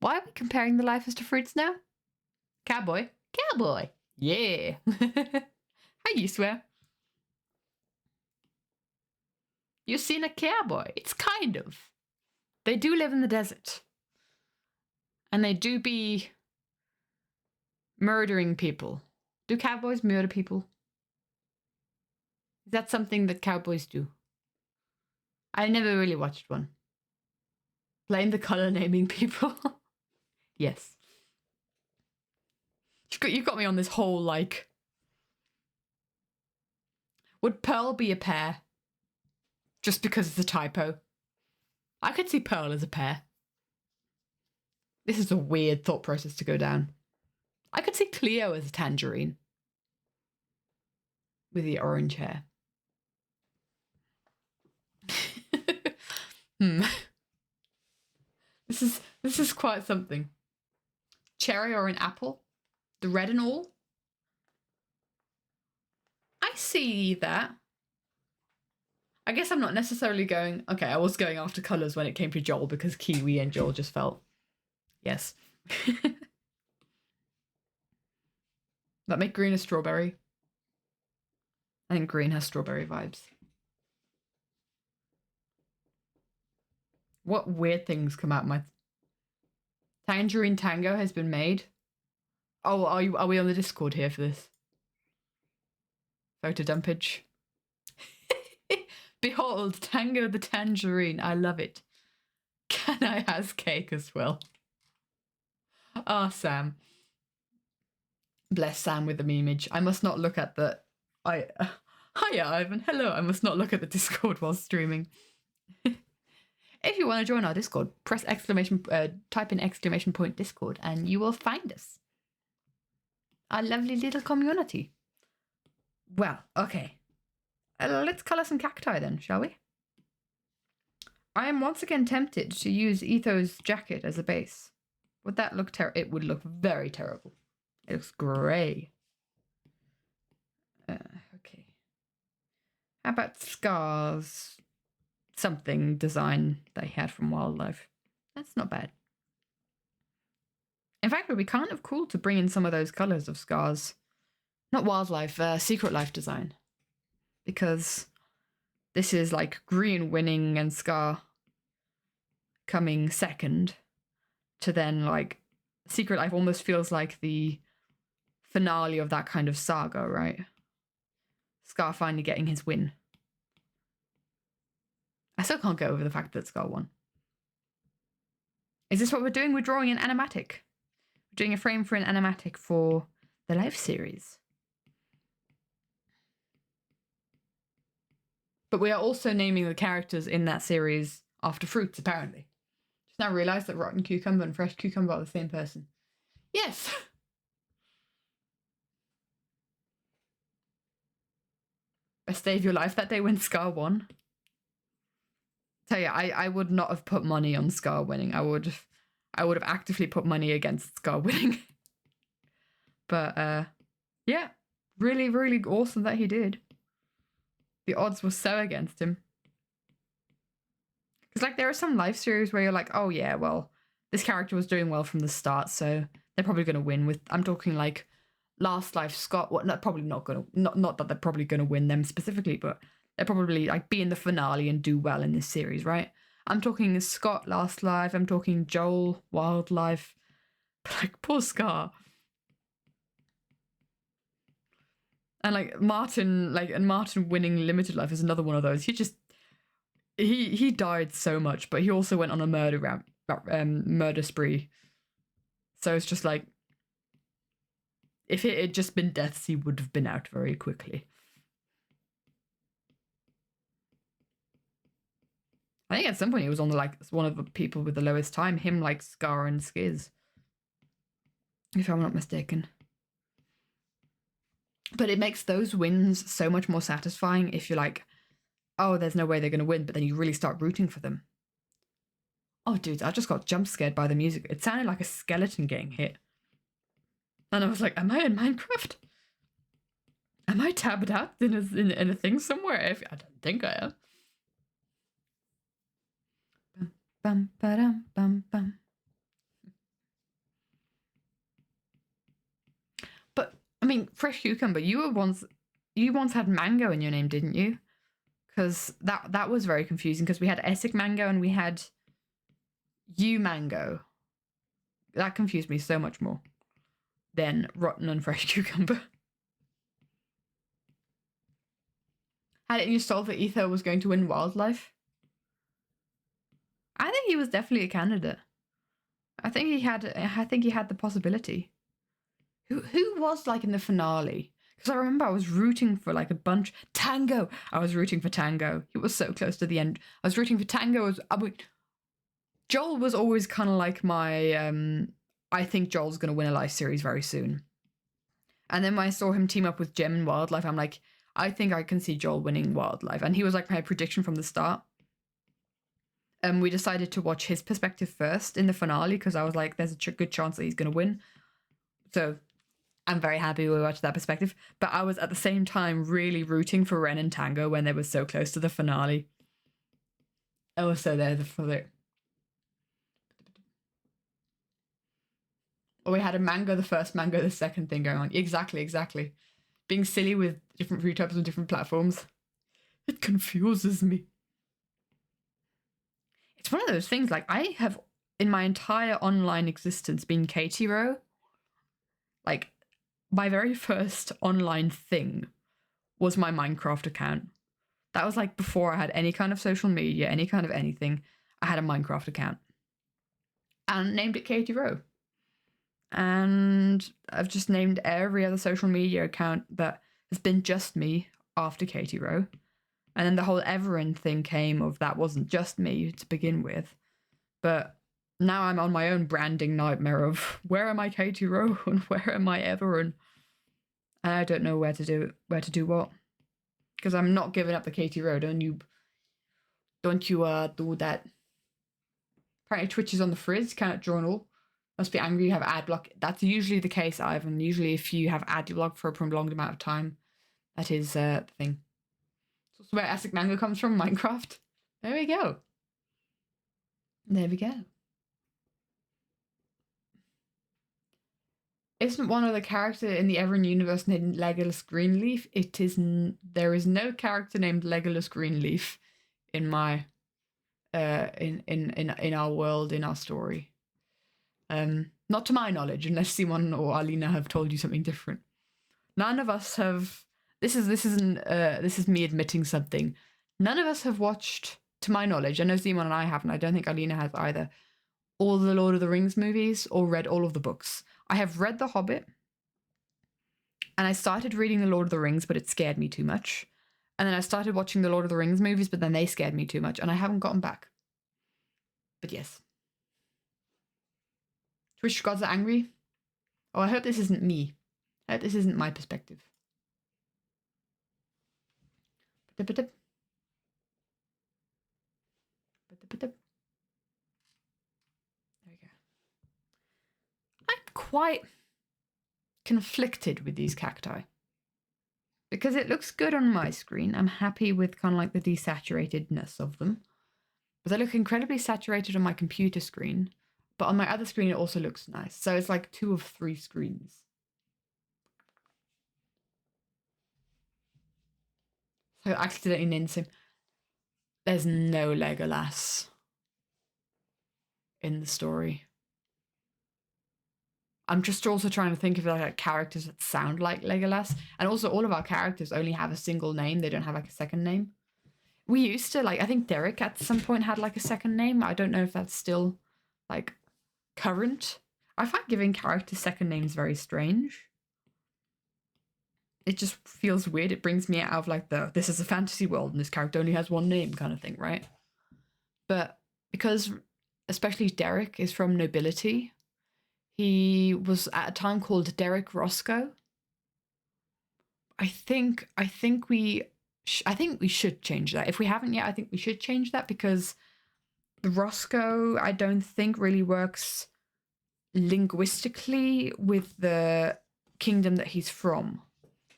Why are we comparing the lifers to fruits now? Cowboy. Cowboy. Yeah. How you swear? You seen a cowboy? It's kind of. They do live in the desert. And they do be murdering people. Do cowboys murder people? Is that something that cowboys do? I never really watched one. Blame the color naming people. Yes. You've got me on this whole, like... Would Pearl be a pear? Just because it's a typo. I could see Pearl as a pear. This is a weird thought process to go down. I could see Cleo as a tangerine. With the orange hair. This is quite something. Cherry or an apple? The red and all? I see that. I guess I'm not necessarily going... Okay, I was going after colours when it came to Joel because Kiwi and Joel just felt... Yes. That make green a strawberry. I think green has strawberry vibes. What weird things come out my... Tangerine Tango has been made. Oh, are we on the Discord here for this? Photo dumpage. Behold, Tango the Tangerine. I love it. Can I has cake as well? Ah, Sam. Bless Sam with the memeage. I must not look at the... Hiya, Ivan. Hello. I must not look at the Discord while streaming. If you want to join our Discord, press type in exclamation point Discord and you will find us. Our lovely little community. Well, okay. Let's colour some cacti then, shall we? I am once again tempted to use Etho's jacket as a base. Would that look terrible? It would look very terrible. It looks grey. Okay. How about Scar's something design that he had from Wildlife? That's not bad. In fact, it would be kind of cool to bring in some of those colours of Scar's, not Wildlife, Secret Life design. Because this is like green winning and Scar coming second, to then like Secret Life almost feels like the finale of that kind of saga, right? Scar finally getting his win. I still can't get over the fact that Scar won. Is this what we're doing? We're drawing an animatic. We're doing a frame for an animatic for the Life series. But we are also naming the characters in that series after fruits, apparently. Just now realised that rotten cucumber and fresh cucumber are the same person. Yes! Best day of your life that day when Scar won. Tell you, I would not have put money on Scar winning. I would have actively put money against Scar winning. But yeah, really, really awesome that he did. The odds were so against him. Because like there are some Life series where you're like, oh yeah, well, this character was doing well from the start, so they're probably gonna win with. I'm talking like Last Life Scott. What? Probably not gonna. Not that they're probably gonna win them specifically, but they're probably like be in the finale and do well in this series, right? I'm talking Scott Last Life. I'm talking Joel Wildlife. Like poor Scar. And like Martin, Martin winning Limited Life is another one of those. He died so much, but he also went on a murder spree. So it's just like, if it had just been deaths, he would have been out very quickly. I think at some point he was on one of the people with the lowest time. Him, like Scar and Skiz, if I'm not mistaken. But it makes those wins so much more satisfying if you're like, oh, there's no way they're going to win, but then you really start rooting for them. Oh, dude, I just got jump scared by the music. It sounded like a skeleton getting hit. And I was like, am I in Minecraft? Am I tabbed out in a thing somewhere? I don't think I am. Bum, bum, ba-dum, bum, bum. But, I mean, fresh cucumber, you once had mango in your name, didn't you? Because that was very confusing, because we had Essek mango and we had you mango. That confused me so much more than rotten and fresh cucumber. How didn't you solve that Etho was going to win Wildlife? I think he was definitely a candidate. I think he had the possibility. Who was like in the finale? Because I remember I was rooting for like a bunch. Tango! I was rooting for Tango. He was so close to the end. I was rooting for Tango. Joel was always kind of like my, I think Joel's going to win a Life series very soon. And then when I saw him team up with Gem and Wildlife, I'm like, I think I can see Joel winning Wildlife. And he was like my prediction from the start. We decided to watch his perspective first in the finale because I was like, there's a good chance that he's going to win. So I'm very happy we watched that perspective. But I was at the same time really rooting for Ren and Tango when they were so close to the finale. I was so there for it. Or we had a mango the first, mango the second thing going on. Exactly. Being silly with different fruit types on different platforms. It confuses me. It's one of those things, like, I have, in my entire online existence, been Katie Rowe. Like, my very first online thing was my Minecraft account. That was, like, before I had any kind of social media, any kind of anything. I had a Minecraft account. And named it Katie Rowe. And I've just named every other social media account that has been just me after Katie Rowe. And then the whole Everin thing came of that wasn't just me to begin with. But now I'm on my own branding nightmare of where am I Katie Rowe and where am I Everin? And I don't know where to do what. Because I'm not giving up the Katie Rowe. Don't you do that. Apparently Twitch is on the frizz, can't draw and all. Must be angry you have ad block. That's usually the case, Ivan. Usually if you have ad block for a prolonged amount of time, that is the thing. So that's where Asic Mango comes from, Minecraft. There we go. There we go. Isn't one of the character in the Everin universe named Legolas Greenleaf? It is. There is no character named Legolas Greenleaf in my in our world, in our story. Not to my knowledge, unless Simon or Alina have told you something different. None of us have. This is me admitting something. None of us have watched, to my knowledge. I know Simon and I haven't. I don't think Alina has either. All the Lord of the Rings movies or read all of the books. I have read The Hobbit, and I started reading The Lord of the Rings, but it scared me too much. And then I started watching the Lord of the Rings movies, but then they scared me too much, and I haven't gotten back. But yes. Twitch gods are angry. Oh, I hope this isn't me. I hope this isn't my perspective. There we go. I'm quite conflicted with these cacti. Because it looks good on my screen. I'm happy with kind of like the desaturatiedness of them. But they look incredibly saturated on my computer screen. But on my other screen, it also looks nice. So it's like 2 of 3 screens. So accidentally named him. There's no Legolas in the story. I'm just also trying to think of like characters that sound like Legolas. And also all of our characters only have a single name. They don't have like a second name. We used to, like, I think Derek at some point had like a second name. I don't know if that's still like current. I find giving characters second names very strange. It just feels weird. It brings me out of like this is a fantasy world and this character only has one name kind of thing, right? But because especially Derek is from nobility, he was at a time called Derek Roscoe. I think we should change that. If we haven't yet, I think we should change that because the Roscoe I don't think really works linguistically with the kingdom that he's from,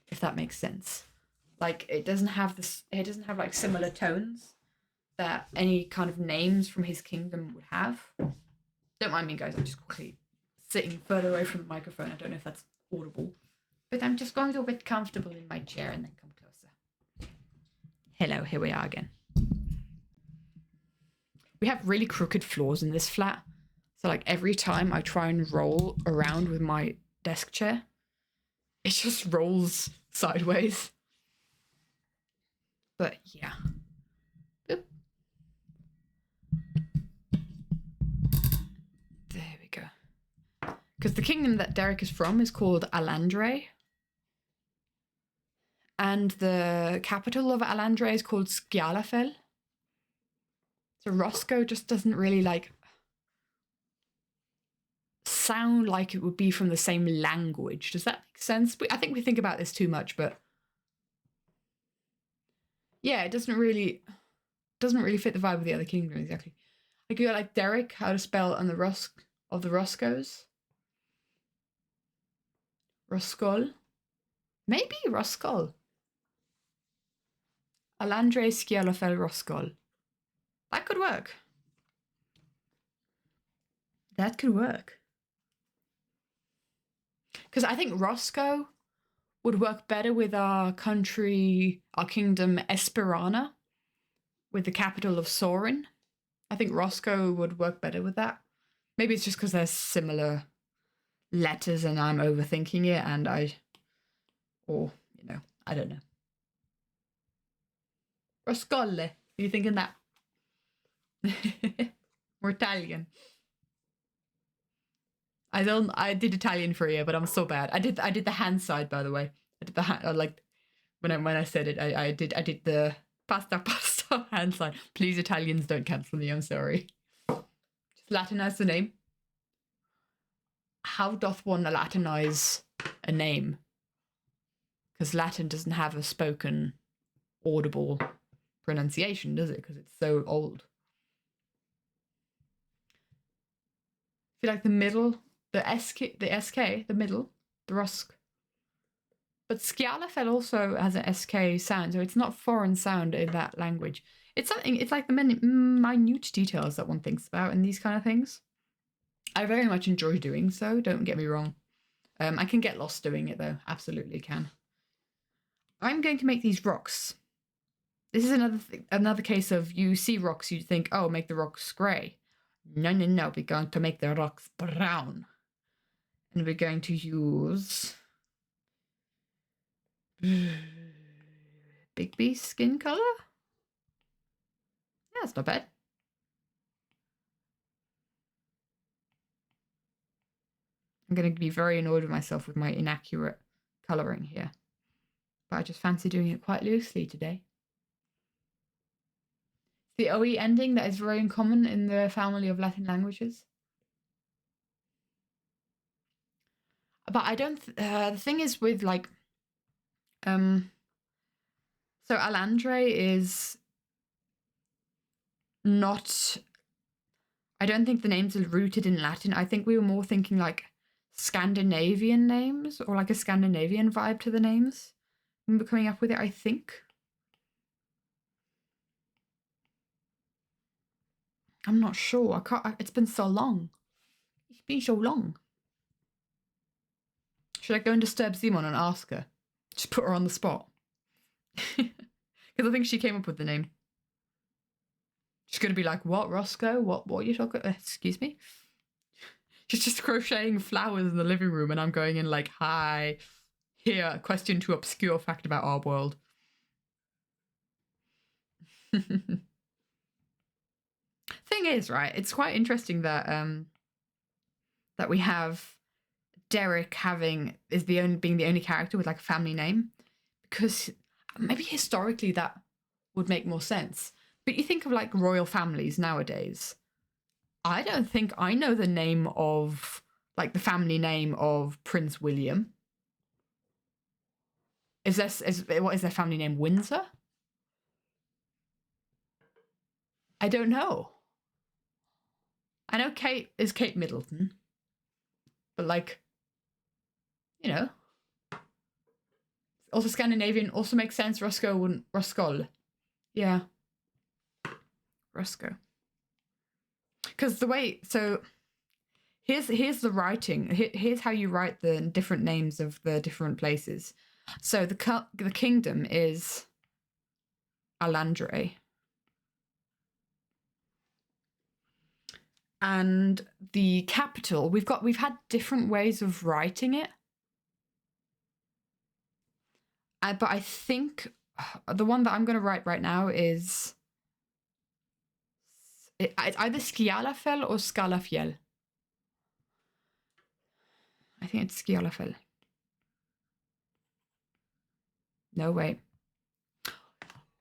if that makes sense. Like it doesn't have like similar tones that any kind of names from his kingdom would have. Don't mind me, guys. I'm just quickly sitting further away from the microphone. I don't know if that's audible, but I'm just going to get comfortable in my chair and then come closer. Hello, here we are again. We have really crooked floors in this flat. So like every time I try and roll around with my desk chair, it just rolls sideways. But yeah. Boop. There we go. Because the kingdom that Derek is from is called Alandre. And the capital of Alandre is called Skjalafell. So Roscoe just doesn't really like sound like it would be from the same language. Does that make sense? I think we think about this too much, but yeah, it doesn't really fit the vibe of the other kingdom exactly. Like you got like Derek, how to spell, and the of the Roscoes. Roscoll. Maybe Roscoll. Alandre Skjalafell Roscoll. That could work. That could work. Because I think Roscoe would work better with our country, our kingdom Esperana, with the capital of Sorin. I think Roscoe would work better with that. Maybe it's just because there's similar letters and I'm overthinking it and I don't know. Roscolle. Are you thinking that? We're Italian. I did Italian for you, but I'm so bad. I did the hand side, by the way. I did the hand, like when I said it, I did the pasta hand side. Please, Italians, don't cancel me. I'm sorry. Just Latinize the name. How doth one Latinize a name? Because Latin doesn't have a spoken, audible pronunciation, does it? Because it's so old. I feel like the middle the middle, the rusk. But Skialafell also has an SK sound, so it's not foreign sound in that language. It's like the minute details that one thinks about in these kind of things. I very much enjoy doing so, don't get me wrong. I can get lost doing it though, absolutely can. I'm going to make these rocks. This is another case of you see rocks, you think, oh, make the rocks grey. No, we're going to make the rocks brown. And we're going to use Big B skin color. Yeah, that's not bad. I'm going to be very annoyed with myself with my inaccurate coloring here. But I just fancy doing it quite loosely today. The OE ending that is very uncommon in the family of Latin languages. But I don't, the thing is with like, so Alandre is not, I don't think the names are rooted in Latin. I think we were more thinking like Scandinavian names or like a Scandinavian vibe to the names when we're coming up with it, I think. I'm not sure. I can't, it's been so long. It's been so long. Should I go and disturb Simon and ask her? Just put her on the spot. Because I think she came up with the name. She's going to be like, what, Roscoe? What are you talking about? Excuse me? She's just crocheting flowers in the living room and I'm going in like, hi, here, question to obscure fact about our world. Thing is, right, it's quite interesting that that we have Derek being the only character with like a family name, because maybe historically that would make more sense. But you think of like royal families nowadays. I don't think I know the name of like the family name of Prince William. What is their family name? Windsor? I don't know. I know Kate is Kate Middleton, but like, you know, also Scandinavian also makes sense. Roscoe. Yeah. Roscoe. Because the way, so here's the writing. Here's how you write the different names of the different places. So the kingdom is Alandre. And the capital, we've had different ways of writing it. But I think the one that I'm going to write right now is it's either Skialafell or Scalafjell. I think it's Skialafell. No, wait.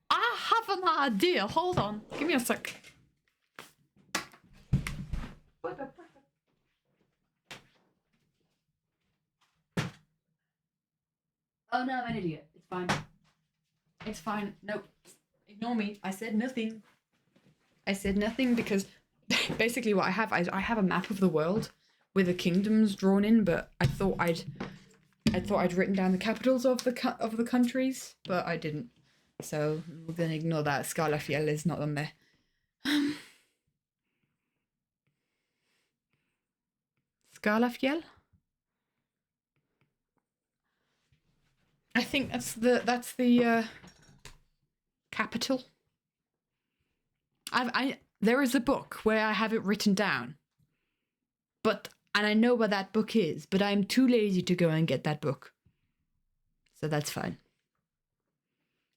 I have an idea. Hold on. Give me a sec. Oh no, I'm an idiot. It's fine. It's fine. Nope. Ignore me. I said nothing. I said nothing because basically what I have a map of the world with the kingdoms drawn in, but I thought I'd written down the capitals of the countries, but I didn't. So we're gonna ignore that. Scalafjell is not on there. Scalafjell? I think that's the capital. There is a book where I have it written down, and I know where that book is, but I'm too lazy to go and get that book. So that's fine.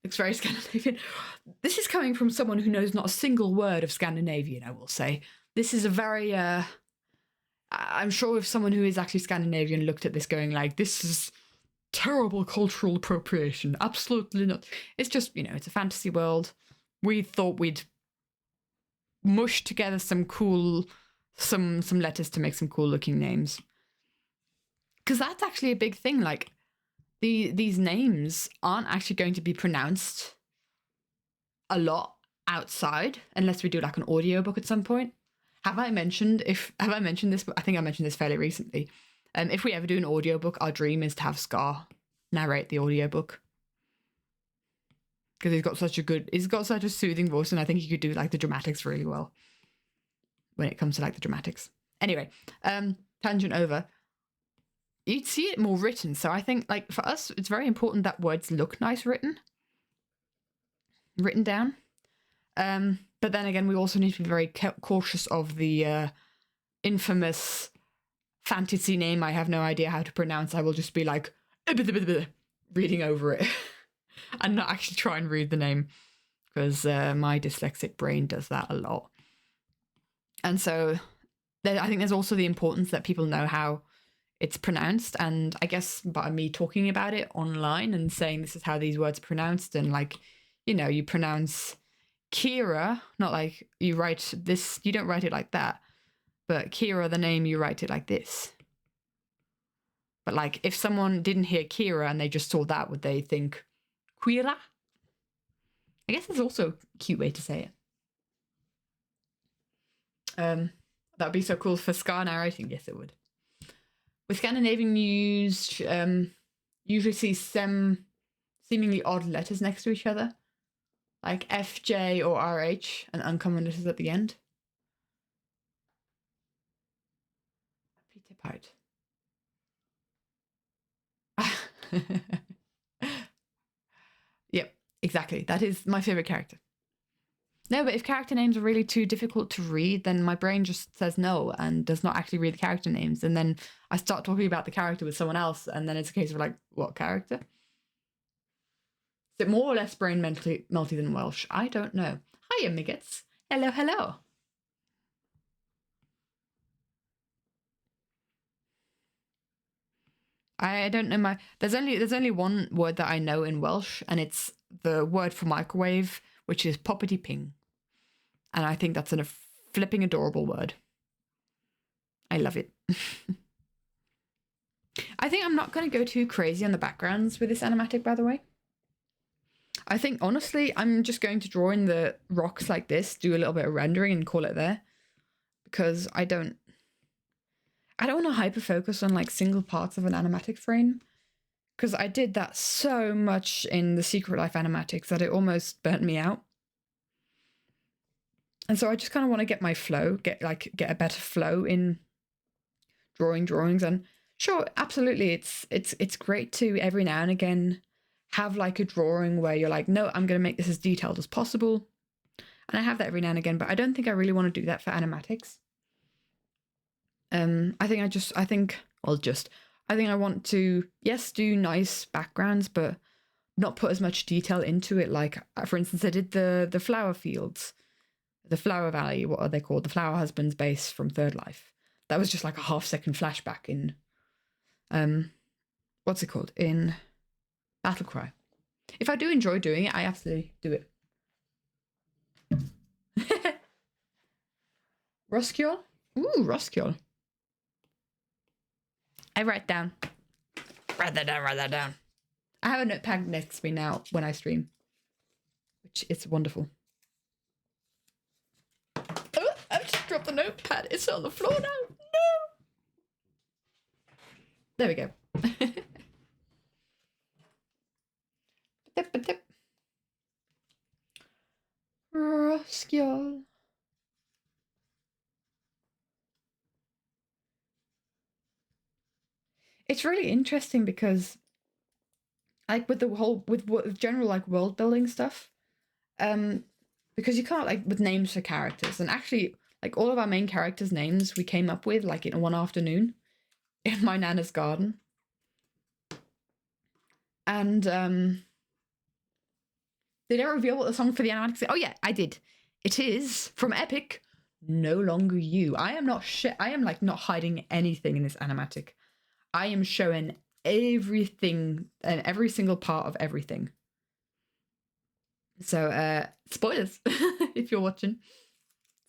Looks very Scandinavian. This is coming from someone who knows not a single word of Scandinavian, I will say. This is a very, I'm sure if someone who is actually Scandinavian looked at this going like, this is terrible cultural appropriation. Absolutely not. It's just, it's a fantasy world. We thought we'd mush together some letters to make some cool looking names. Because that's actually a big thing. Like, these names aren't actually going to be pronounced a lot outside unless we do like an audiobook at some point. Have I mentioned this? I think I mentioned this fairly recently. If we ever do an audiobook, our dream is to have Scar narrate the audiobook. Because he's got such a soothing voice, and I think he could do like the dramatics really well when it comes to like the dramatics. Anyway, tangent over. You'd see it more written, so I think like for us, it's very important that words look nice written down. But then again, we also need to be very cautious of the infamous fantasy name I have no idea how to pronounce. I will just be like reading over it and not actually try and read the name, because my dyslexic brain does that a lot. And so I think there's also the importance that people know how it's pronounced, and I guess by me talking about it online and saying this is how these words are pronounced, and like, you know, you pronounce Kira, not like you write this, you don't write it like that, but Kira, the name, you write it like this. But like, if someone didn't hear Kira and they just saw that, would they think Quira? I guess that's also a cute way to say it. That'd be so cool for Scar narrating. Yes, it would. With Scandinavian news, usually see some seemingly odd letters next to each other, like FJ or RH, and uncommon letters at the end. Tip out. Yep, exactly. That is my favorite character. No, but if character names are really too difficult to read, then my brain just says no and does not actually read the character names. And then I start talking about the character with someone else, and then it's a case of like, what character? Is it more or less brain melty than Welsh? I don't know. Hiya, Miggets. Hello, hello. I don't know there's only one word that I know in Welsh, and it's the word for microwave, which is poppity ping. And I think that's a flipping adorable word. I love it. I think I'm not going to go too crazy on the backgrounds with this animatic, by the way. I think, honestly, I'm just going to draw in the rocks like this, do a little bit of rendering and call it there. Because I don't want to hyper-focus on, like, single parts of an animatic frame. Because I did that so much in the Secret Life animatics that it almost burnt me out. And so I just kind of want to get my flow, get a better flow in drawings. And sure, absolutely, it's great to every now and again have like a drawing where you're like, no, I'm going to make this as detailed as possible. And I have that every now and again, but I don't think I really want to do that for animatics. I think I want to, yes, do nice backgrounds, but not put as much detail into it. Like, for instance, I did the flower fields, the flower valley, what are they called? The flower husband's base from Third Life. That was just like a half-second flashback in, what's it called? In Battle Cry. If I do enjoy doing it, I absolutely do it. Roskjol? Ooh, Roskjol. I write that down. I have a notepad next to me now when I stream, which is wonderful. Oh, I've just dropped the notepad. It's on the floor now. No. There we go. Roskjol. It's really interesting because, like, with general like world building stuff, because you can't, like, with names for characters, and actually, like, all of our main characters' names we came up with like in one afternoon in my nana's garden. And did I reveal what the song for the animatic is? Oh yeah, I did. It is from Epic, No Longer You. I am not not hiding anything in this animatic. I am showing everything and every single part of everything. So, spoilers if you're watching.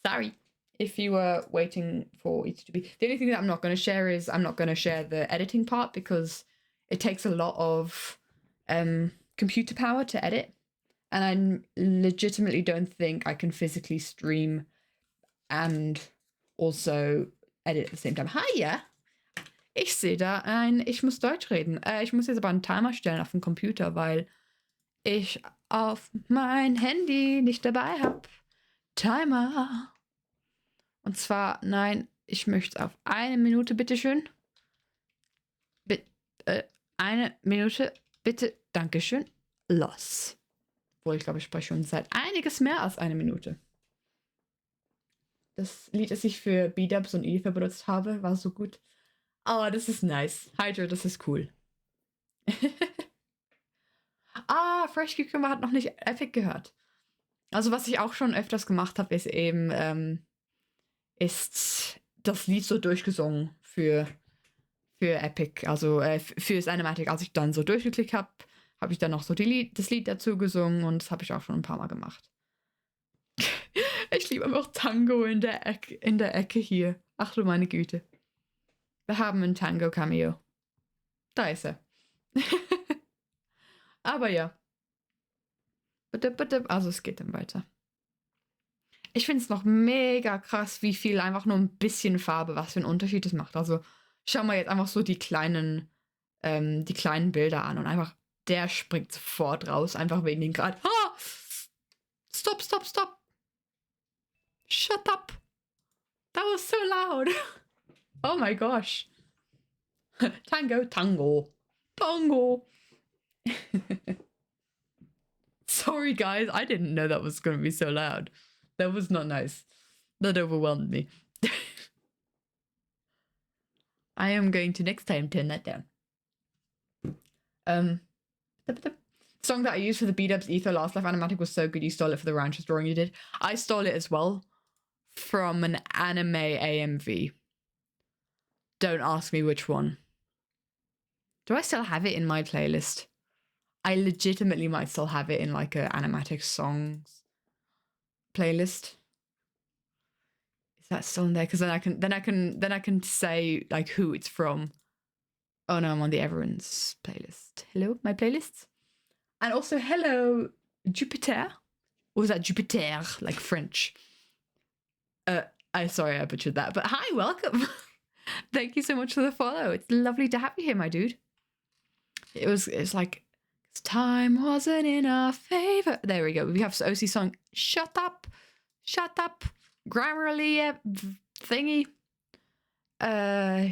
Sorry if you were waiting for it to be. The only thing that I'm not going to share is I'm not going to share the editing part because it takes a lot of computer power to edit. And I legitimately don't think I can physically stream and also edit at the same time. Hiya! Ich sehe da ich muss Deutsch reden. Ich muss jetzt aber einen Timer stellen auf dem Computer, weil ich auf mein Handy nicht dabei habe. Timer. Und zwar, nein, ich möchte auf 1 Minute, bitteschön. Bitte, 1 Minute, bitte, dankeschön. Los. Obwohl, ich glaube, ich spreche schon seit einiges mehr als 1 Minute. Das Lied, das ich für B-Dubs und Ether benutzt habe, war so gut. Oh, das ist nice. Hydra, das ist cool. Fresh Cucumber hat noch nicht Epic gehört. Also was ich auch schon öfters gemacht habe, ist eben ist das Lied so durchgesungen für Epic, also fürs Animatic. Als ich dann so durchgeklickt habe, habe ich dann noch so das Lied dazu gesungen und das habe ich auch schon ein paar Mal gemacht. Ich liebe einfach Tango in der Ecke hier. Ach du meine Güte. Wir haben ein Tango-Cameo. Da ist er. Aber ja. Also es geht dann weiter. Ich finde es noch mega krass, wie viel einfach nur ein bisschen Farbe, was für einen Unterschied das macht. Also schau mal jetzt einfach so die kleinen Bilder an und einfach, der springt sofort raus, einfach wegen den Grad. Ah! Stop. Shut up. That was so loud. Oh my gosh. Tango. Sorry guys, I didn't know that was going to be so loud. That was not nice. That overwhelmed me. I am going to next time turn that down. The song that I used for the B-Dubs Ether Last Life animatic was so good. You stole it for the Ranchers drawing you did. I stole it as well from an anime AMV. Don't ask me which one. Do I still have it in my playlist? I legitimately might still have it in like a animatic songs playlist. Is that still in there? Because then I can say like who it's from. Oh no, I'm on the Everyone's playlist. Hello, my playlists. And also hello, Jupiter. Or was that Jupiter, like French? Sorry I butchered that, but hi, welcome. Thank you so much for the follow. It's lovely to have you here, my dude. It's like time wasn't in our favor. There we go. We have OC song. Shut up. Grammarly thingy. Da.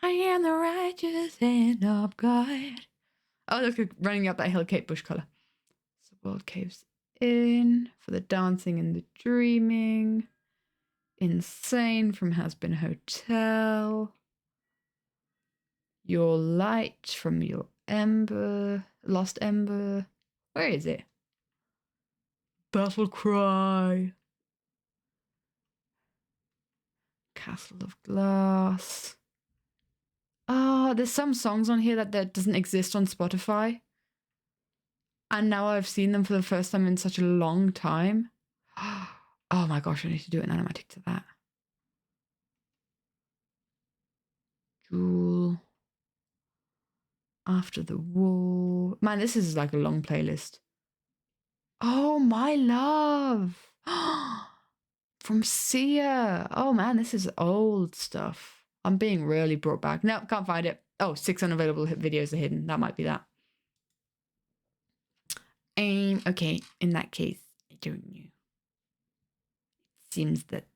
I am the righteous hand of God. Oh, look, running up that hill, Kate Bush color. So the world caves in for the dancing and the dreaming. Insane from Has Been Hotel. Your light from your ember. Lost ember. Where is it? Battle cry. Castle of Glass. Oh, there's some songs on here that doesn't exist on Spotify. And now I've seen them for the first time in such a long time. Oh my gosh, I need to do an animatic to that. Jewel. After the War. Man, this is like a long playlist. Oh, My Love. From Sia. Oh man, this is old stuff. I'm being really brought back. No, can't find it. Oh, 6 unavailable videos are hidden. That might be that. Okay, in that case, I don't know. It seems that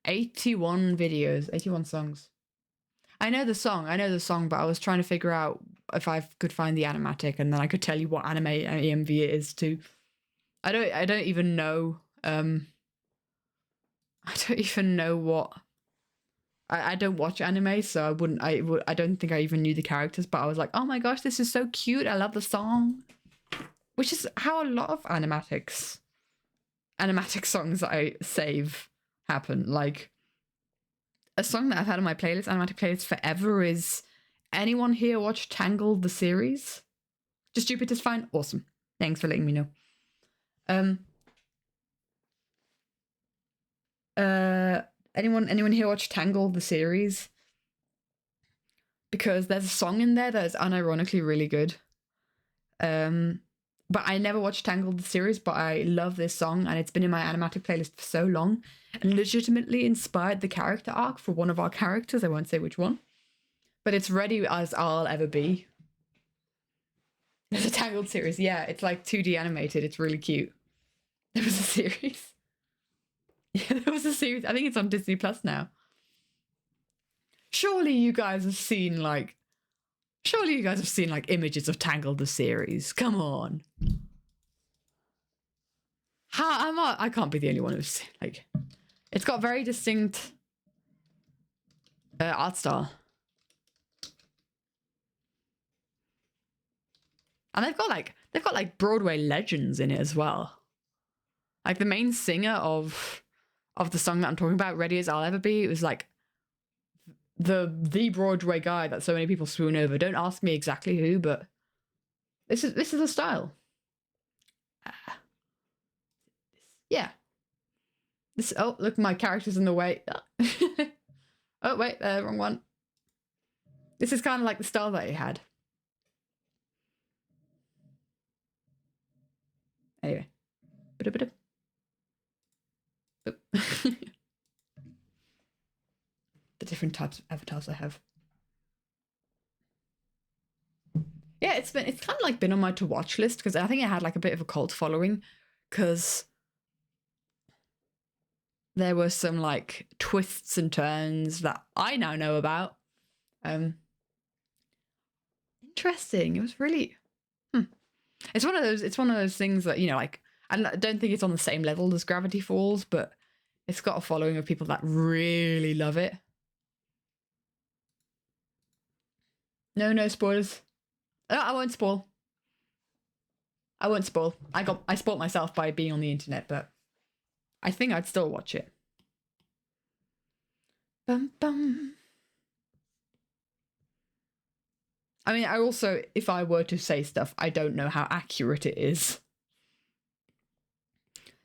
81 videos, 81 songs. I know the song, but I was trying to figure out if I could find the animatic, and then I could tell you what anime EMV it is too. I don't even know. I don't even know what. I don't watch anime, so I don't think I even knew the characters. But I was like, oh my gosh, this is so cute. I love the song, which is how a lot of animatic songs that I save happen. Like a song that I've had on my playlist, animatic playlist forever, is anyone here watch Tangled the series? Just Jupiter's fine. Awesome. Thanks for letting me know. Anyone here watch Tangled the series? because there's a song in there that is unironically really good. But I never watched Tangled the series, but I love this song, and it's been in my animatic playlist for so long, and legitimately inspired the character arc for one of our characters. I won't say which one, but it's Ready as I'll Ever Be. There's a Tangled series. Yeah, it's like 2D animated. It's really cute. There was a series. Yeah, there was a series. I think it's on Disney Plus now. Surely you guys have seen like images of Tangled the series. Come on. I can't be the only one who's like, it's got very distinct art style. And they've got like Broadway legends in it as well. Like the main singer of the song that I'm talking about, Ready as I'll Ever Be, it was like the Broadway guy that so many people swoon over. Don't ask me exactly who, but this is a style. Yeah. This, oh, look, my character's in the way. Oh, wait, wrong one. This is kind of like the style that he had. Anyway. The different types of avatars I have. Yeah, it's kind of like been on my to watch list because I think it had like a bit of a cult following because there were some like twists and turns that I now know about. Interesting. It was really It's one of those things that, you know, like I don't think it's on the same level as Gravity Falls, but it's got a following of people that really love it. No spoilers. No, I won't spoil. I spoiled myself by being on the internet, but I think I'd still watch it. Bum bum. I mean, I also, if I were to say stuff, I don't know how accurate it is.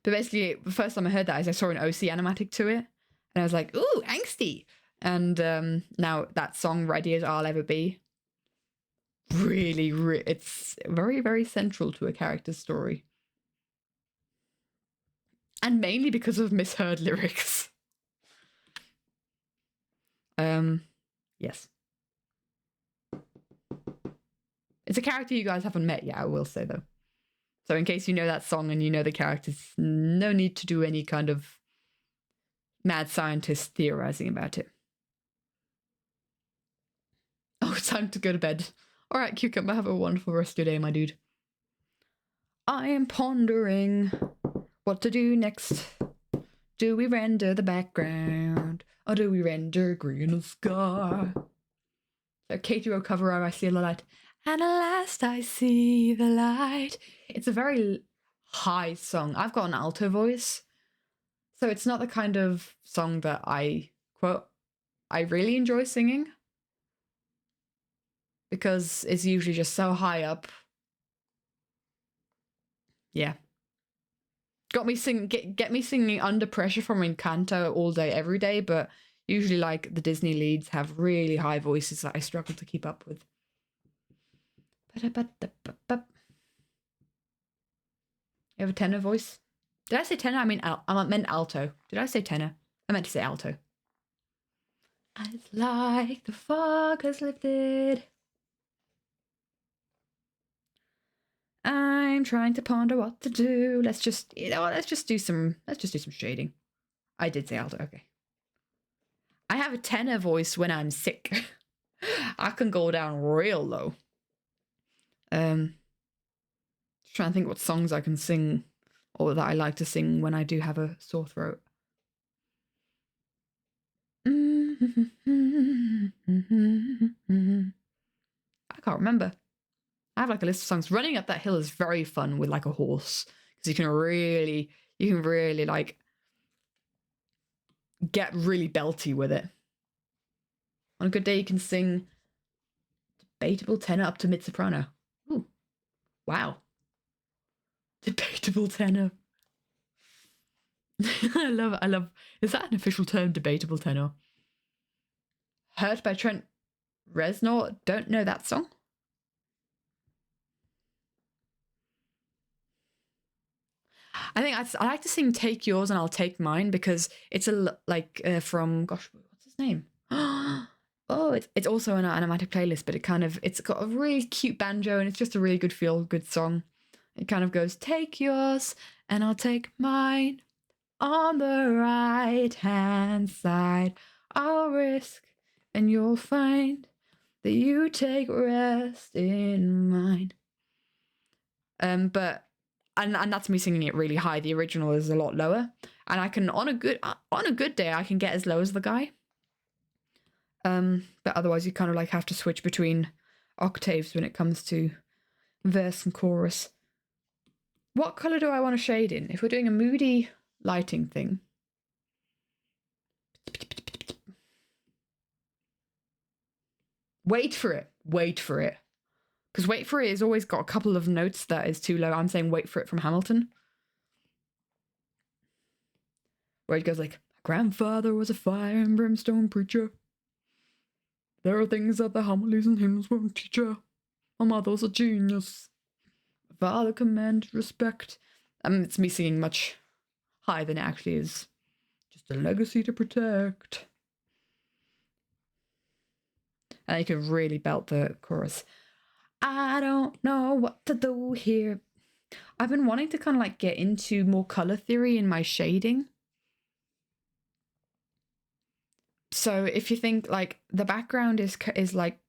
But basically, the first time I heard that is I saw an OC animatic to it, and I was like, ooh, angsty. And now that song, Ready as I'll Ever Be, really, it's very, very central to a character's story. And mainly because of misheard lyrics. Yes. It's a character you guys haven't met yet, I will say, though. So in case you know that song and you know the characters, no need to do any kind of mad scientist theorizing about it. Oh, it's time to go to bed. All right, Cucumber, have a wonderful rest of your day, my dude. I am pondering what to do next. Do we render the background? Or do we render green sky? So K2O cover art, I see a light. And at last I see the light. It's a very high song. I've got an alto voice. So it's not the kind of song that I really enjoy singing. Because it's usually just so high up. Yeah. Got me singing, get me singing Under Pressure from Encanto all day, every day, but usually like the Disney leads have really high voices that I struggle to keep up with. You have a tenor voice? Did I say tenor? I meant alto. Did I say tenor? I meant to say alto. It's like the fog has lifted. I'm trying to ponder what to do. Let's just do some shading. I did say alto, okay. I have a tenor voice when I'm sick. I can go down real low. Trying to think what songs I can sing or that I like to sing when I do have a sore throat. I can't remember. I have like a list of songs. Running Up That Hill is very fun with like a horse because you can really like get really belty with it. On a good day, you can sing debatable tenor up to mid soprano. Ooh, wow. Debatable tenor. I love. Is that an official term? Debatable tenor. Hurt by Trent Resnor, don't know that song. I think I like to sing Take Yours and I'll Take Mine because it's from, gosh, what's his name? Oh, it's also in our animatic playlist, but it's got a really cute banjo and it's just a really good feel-good song. It kind of goes, take yours and I'll take mine. On the right hand side, I'll risk and you'll find that you take rest in mine. But that's me singing it really high. The original is a lot lower, and I can on a good day I can get as low as the guy. But otherwise you kind of like have to switch between octaves when it comes to verse and chorus. What color do I want to shade in? If we're doing a moody lighting thing. Wait for it. Because Wait for It has always got a couple of notes that is too low. I'm saying Wait for It from Hamilton. Where it goes like, grandfather was a fire and brimstone preacher. There are things that the homilies and hymns won't teach her. My mother's a genius. My father commanded respect. It's me singing much higher than it actually is. Just a legacy to protect. And you can really belt the chorus. I don't know what to do here. I've been wanting to kind of like get into more color theory in my shading. So if you think like the background is like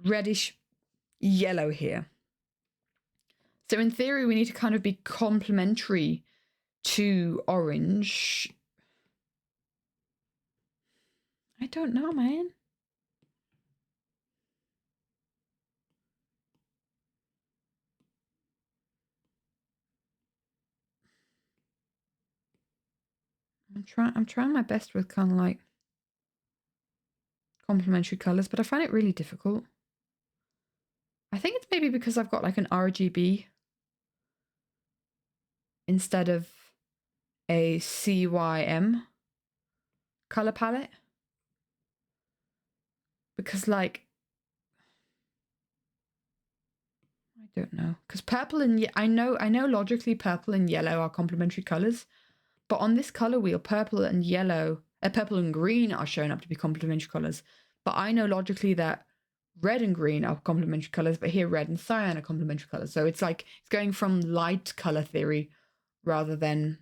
reddish yellow here. So in theory, we need to kind of be complementary to orange. I don't know, man. I'm trying my best with kind of like complementary colors, but I find it really difficult. I think it's maybe because I've got like an RGB instead of a CYM color palette. Because like, I don't know. Because purple and I know logically purple and yellow are complementary colors. But on this color wheel, purple and green are shown up to be complementary colors. But I know logically that red and green are complementary colors, but here red and cyan are complementary colors. So it's like it's going from light color theory rather than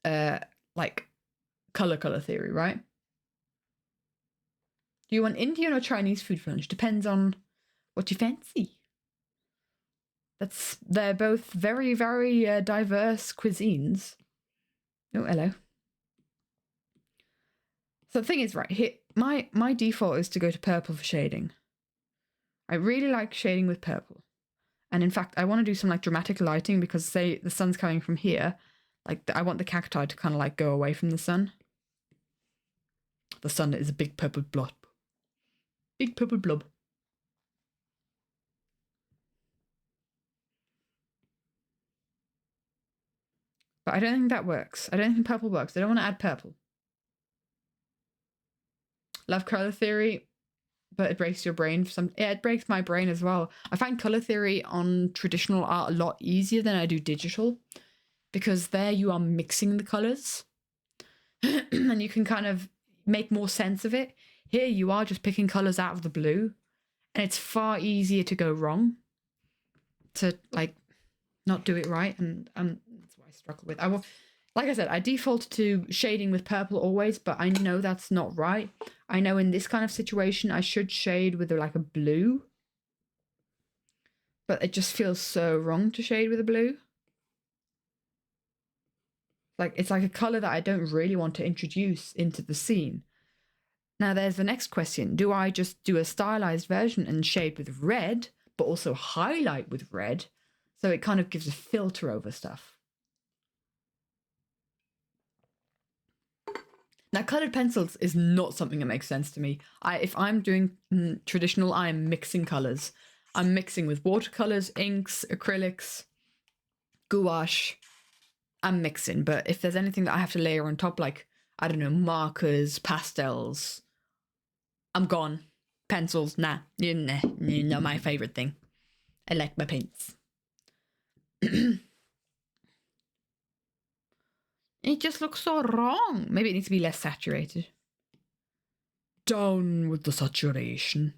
like color theory, right? Do you want Indian or Chinese food for lunch? Depends on what you fancy. They're both very, very diverse cuisines. Oh, hello. So the thing is, right here, my default is to go to purple for shading. I really like shading with purple. And in fact, I want to do some like dramatic lighting because say the sun's coming from here. Like I want the cacti to kind of like go away from the sun. The sun is a big purple blob. Big purple blob. But I don't think that works. I don't think purple works. I don't want to add purple. Love color theory, but it breaks your brain. Yeah, it breaks my brain as well. I find color theory on traditional art a lot easier than I do digital because there you are mixing the colors and you can kind of make more sense of it. Here you are just picking colors out of the blue and it's far easier to go wrong, to like not do it right, and that's what I struggle with. Like I said, I default to shading with purple always, but I know that's not right. I know in this kind of situation I should shade with like a blue, but it just feels so wrong to shade with a blue. Like it's like a color that I don't really want to introduce into the scene. Now there's the next question. Do I just do a stylized version and shade with red, but also highlight with red, so it kind of gives a filter over stuff? Now, colored pencils is not something that makes sense to me. If I'm doing traditional, I am mixing colors. I'm mixing with watercolors, inks, acrylics, gouache. I'm mixing, but if there's anything that I have to layer on top, like, I don't know, markers, pastels, I'm gone. Pencils, nah, not my favorite thing. I like my paints. It just looks so wrong. Maybe it needs to be less saturated. Down with the saturation.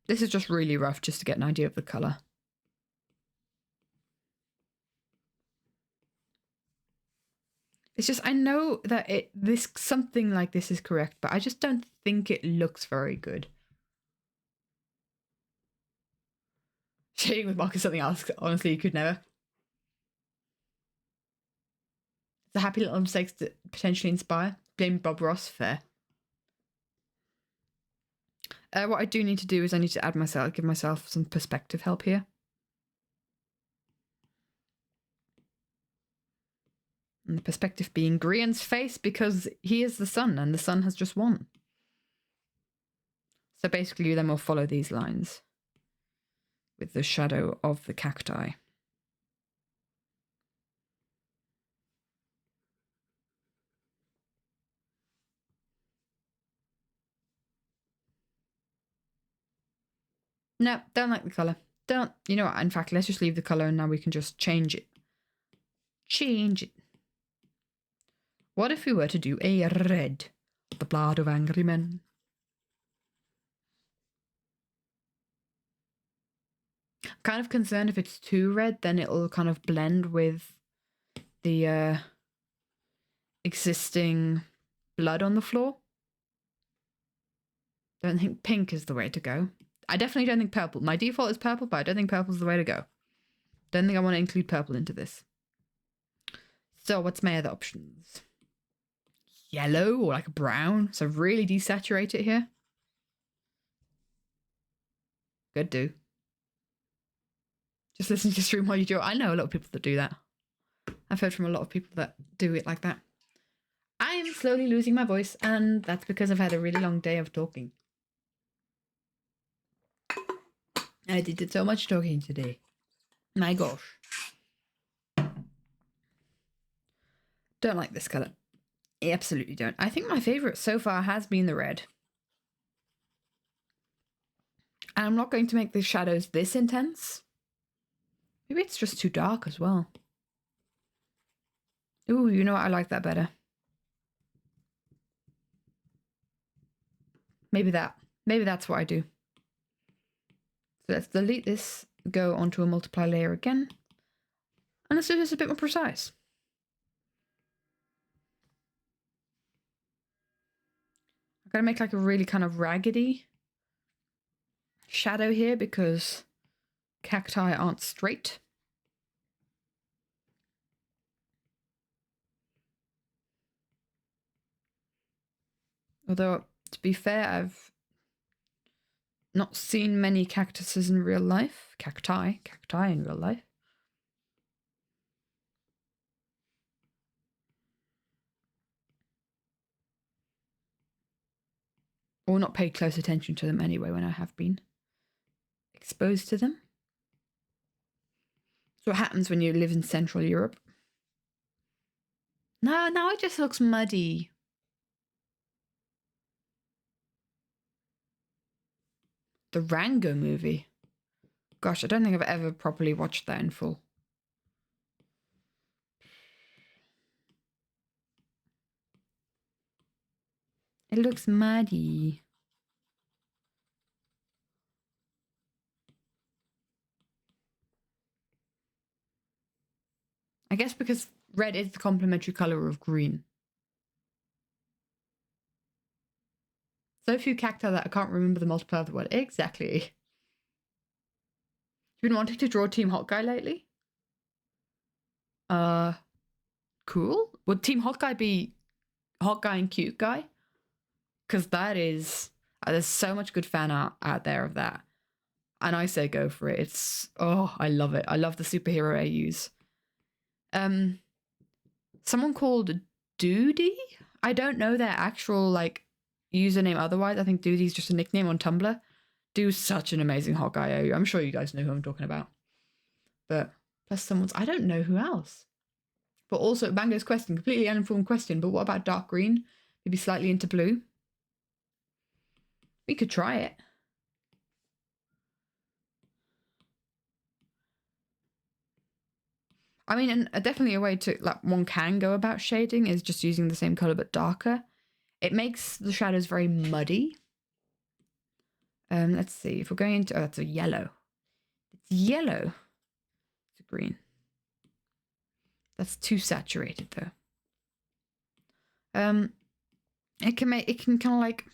This is just really rough just to get an idea of the colour. It's just, I know that this something like this is correct, but I just don't think it looks very good. Shading with mark is something else, honestly, you could never. The happy little mistakes that potentially inspire. Blame Bob Ross, fair. What I do need to do is I need to give myself some perspective help here. And the perspective being Grian's face, because he is the sun and the sun has just won. So basically then we'll follow these lines with the shadow of the cacti. No, don't like the colour. Don't, you know what, in fact, let's just leave the colour and now we can just change it. Change it. What if we were to do a red? The blood of angry men. I'm kind of concerned if it's too red, then it'll kind of blend with the existing blood on the floor. Don't think pink is the way to go. I definitely don't think purple. My default is purple, but I don't think purple's the way to go. Don't think I want to include purple into this. So what's my other options? Yellow or like brown. So really desaturate it here. Good do. Just listen to your stream while you do it. I know a lot of people that do that. I've heard from a lot of people that do it like that. I am slowly losing my voice, and that's because I've had a really long day of talking. I did so much talking today. My gosh. Don't like this colour. I absolutely don't. I think my favourite so far has been the red. And I'm not going to make the shadows this intense. Maybe it's just too dark as well. Ooh, you know what? I like that better. Maybe that. Maybe that's what I do. So let's delete this, go onto a multiply layer again. And let's do this a bit more precise. I'm going to make like a really kind of raggedy shadow here because cacti aren't straight. Although, to be fair, I've not seen many cactuses in real life. Cacti in real life. Or not paid close attention to them anyway when I have been exposed to them. So what happens when you live in Central Europe? No, now it just looks muddy. The Rango movie. Gosh, I don't think I've ever properly watched that in full. It looks muddy. I guess because red is the complementary colour of green. So few cacti that I can't remember the multiple of the word. Exactly. You've been wanting to draw Team Hot Guy lately? Cool. Would Team Hot Guy be Hot Guy and Cute Guy? Because that is... there's so much good fan art out there of that. And I say go for it. It's... oh, I love it. I love the superhero I use. Someone called Doody? I don't know their actual, like, username otherwise. I think Doody's just a nickname on Tumblr. Do such an amazing Hot Guy. I'm sure you guys know who I'm talking about. But plus someone's... I don't know who else. But also, Mango's question, completely uninformed question, but what about dark green? Maybe slightly into blue? We could try it. I mean, and definitely a way to, like, one can go about shading is just using the same color but darker. It makes the shadows very muddy. Let's see, if we're going into, oh, that's a yellow. It's yellow. It's a green. That's too saturated though. It can kind of like,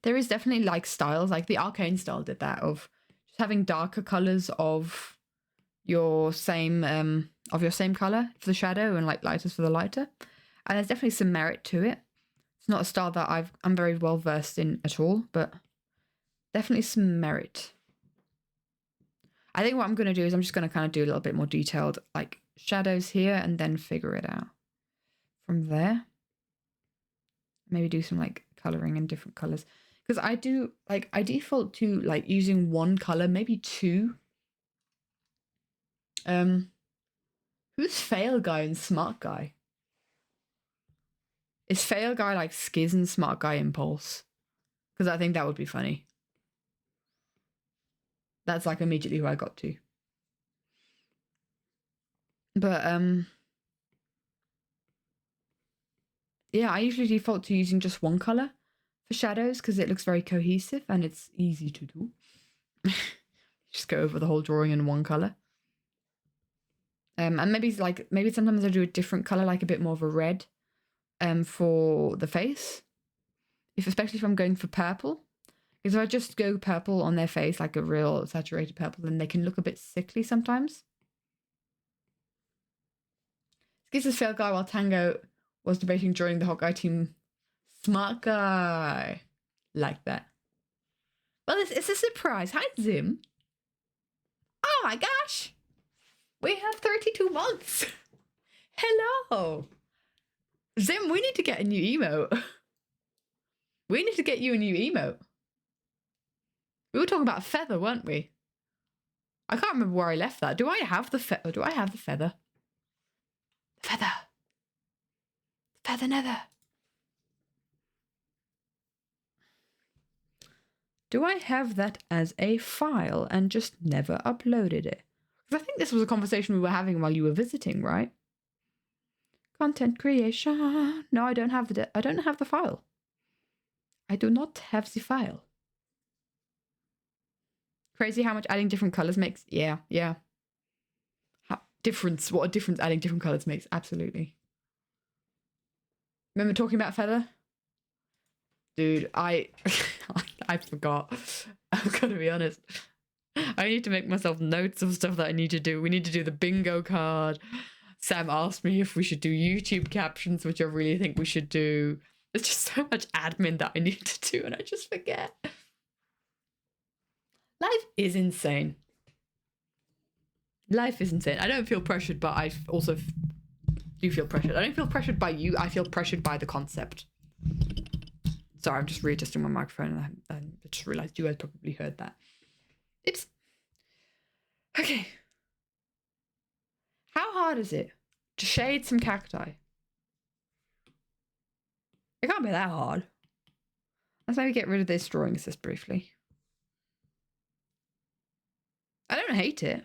there is definitely like styles, like the arcane style did that, of just having darker colors of your same color for the shadow and like lighters for the lighter. And there's definitely some merit to it. It's not a style that I'm very well versed in at all, but definitely some merit. I think what I'm going to do is I'm just going to kind of do a little bit more detailed like shadows here and then figure it out from there. Maybe do some like coloring in different colors, because I do like, I default to like using one color, maybe two. Who's fail guy and smart guy? Is fail guy like Skiz and smart guy impulse? Because I think that would be funny. That's like immediately who I got to. But yeah, I usually default to using just one color for shadows because it looks very cohesive and it's easy to do. Just go over the whole drawing in one color. And maybe sometimes I do a different color, like a bit more of a red, for the face. Especially if I'm going for purple. Because if I just go purple on their face, like a real saturated purple, then they can look a bit sickly sometimes. Skizz is fail guy while Tango was debating joining the hot guy team. Smart guy. Like that. Well, it's a surprise. Hi, Zim. Oh my gosh. We have 32 months. Hello. Zim, we need to get a new emote. We need to get you a new emote. We were talking about feather, weren't we? I can't remember where I left that. Do I have the feather? Do I have the feather? Feather. Feather nether. Do I have that as a file and just never uploaded it? Because I think this was a conversation we were having while you were visiting, right? Content creation. No, I don't have the file. I do not have the file. Crazy how much adding different colors makes. Yeah. What a difference adding different colors makes. Absolutely. Remember talking about feather? Dude, I forgot. I'm gonna be honest. I need to make myself notes of stuff that I need to do. We need to do the bingo card. Sam asked me if we should do YouTube captions, which I really think we should do. There's just so much admin that I need to do and I just forget. Life is insane. Life is insane. I don't feel pressured, but I also do feel pressured. I don't feel pressured by you. I feel pressured by the concept. Sorry, I'm just readjusting my microphone and I just realized you guys probably heard that. It's okay. How hard is it to shade some cacti? It can't be that hard. Let's maybe get rid of this drawing assist briefly. I don't hate it.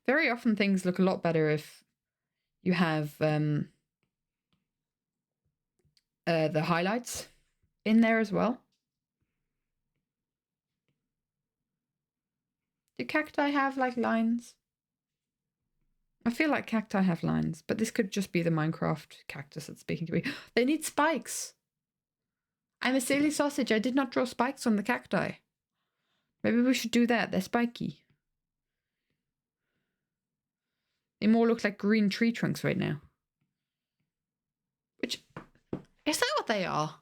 Very often things look a lot better if you have the highlights in there as well. Do cacti have like lines? I feel like cacti have lines, but this could just be the Minecraft cactus that's speaking to me. They need spikes. I'm a silly sausage. I did not draw spikes on the cacti. Maybe we should do that. They're spiky. They more look like green tree trunks right now. Which, is that what they are?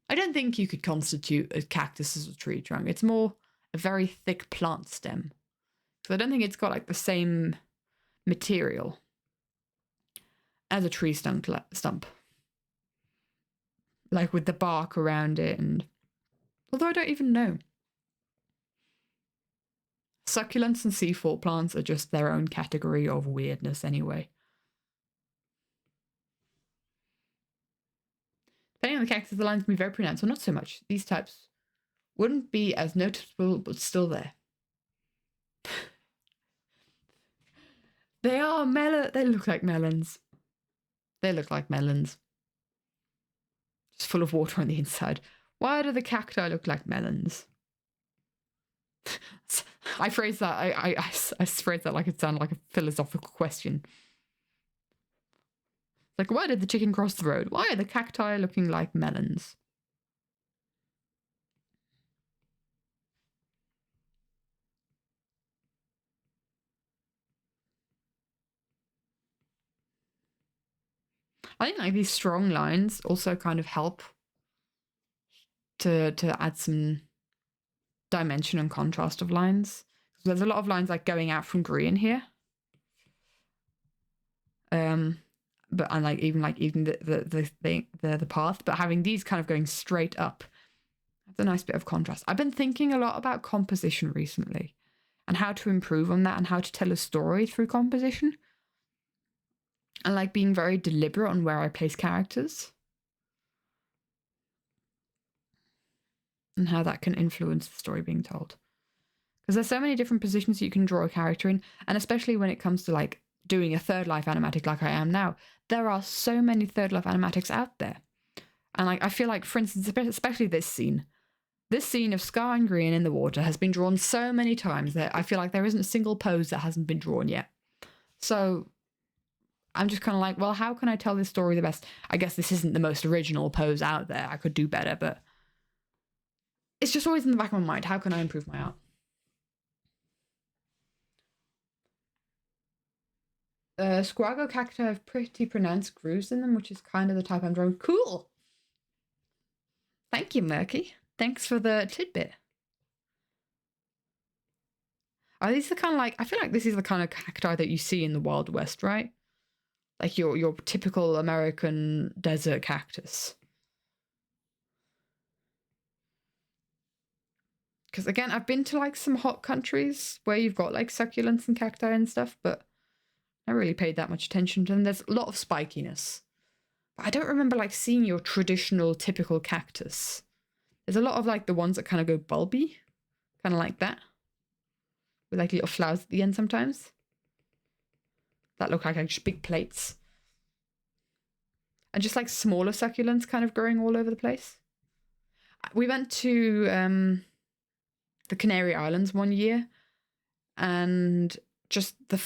I don't think you could constitute a cactus as a tree trunk. It's more a very thick plant stem. So I don't think it's got like the same material as a tree stump. Like with the bark around it and... Although I don't even know. Succulents and sea-fall plants are just their own category of weirdness anyway. Depending on the cactus, the lines can be very pronounced, or not so much. These types wouldn't be as noticeable, but still there. They are they look like melons. They look like melons. Just full of water on the inside. Why do the cacti look like melons? I phrase that, I phrase that like it sounded like a philosophical question. Like, why did the chicken cross the road? Why are the cacti looking like melons? I think like these strong lines also kind of help to add some dimension and contrast of lines. There's a lot of lines like going out from green here. But and like even the path, but having these kind of going straight up, that's a nice bit of contrast. I've been thinking a lot about composition recently and how to improve on that and how to tell a story through composition. And like being very deliberate on where I place characters. And how that can influence the story being told. Because there's so many different positions you can draw a character in, and especially when it comes to like doing a third life animatic like I am now, there are so many third life animatics out there. And like I feel like, for instance, especially this scene of Scar and Green in the water has been drawn so many times that I feel like there isn't a single pose that hasn't been drawn yet. So I'm just kind of like, well, how can I tell this story the best? I guess this isn't the most original pose out there. I could do better, but it's just always in the back of my mind. How can I improve my art? Squago cacti have pretty pronounced grooves in them, which is kind of the type I'm drawing. Cool! Thank you, Murky. Thanks for the tidbit. Are these the kind of like, I feel like this is the kind of cacti that you see in the Wild West, right? Like your typical American desert cactus. Because again, I've been to like some hot countries where you've got like succulents and cacti and stuff, but I really paid that much attention to them. There's a lot of spikiness. But I don't remember like seeing your traditional typical cactus. There's a lot of like the ones that kind of go bulby, kind of like that, with like little flowers at the end sometimes. That look like just big plates. And just like smaller succulents kind of growing all over the place. We went to the Canary Islands one year, and just the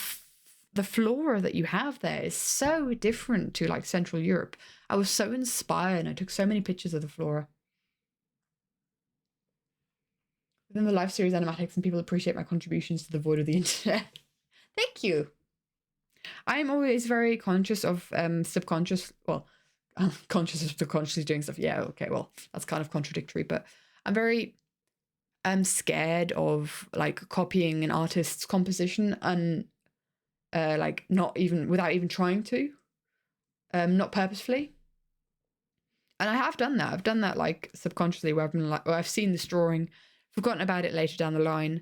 flora that you have there is so different to like Central Europe. I was so inspired and I took so many pictures of the flora. Within the live series animatics, and people appreciate my contributions to the void of the internet. Thank you. I'm always very conscious of subconscious, well, I'm conscious of subconsciously doing stuff. Yeah, okay, well, that's kind of contradictory, but I'm very scared of like copying an artist's composition and like not even without even trying to, not purposefully. And I have done that. I've done that like subconsciously, where I've been like, or I've seen this drawing, forgotten about it later down the line,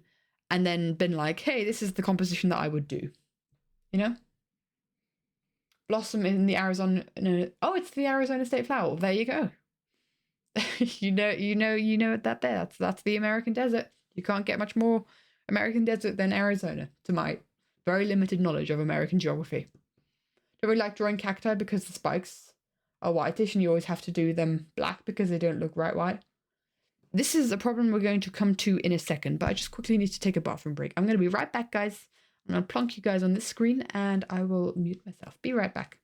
and then been like, hey, this is the composition that I would do. You know? Blossom in the Arizona. No, oh, it's the Arizona state flower. There you go. you know that there. That's the American desert. You can't get much more American desert than Arizona, to my very limited knowledge of American geography. Don't really like drawing cacti because the spikes are whitish and you always have to do them black because they don't look right white. This is a problem we're going to come to in a second, but I just quickly need to take a bathroom break. I'm going to be right back, guys. I'm going to plonk you guys on this screen and I will mute myself. Be right back.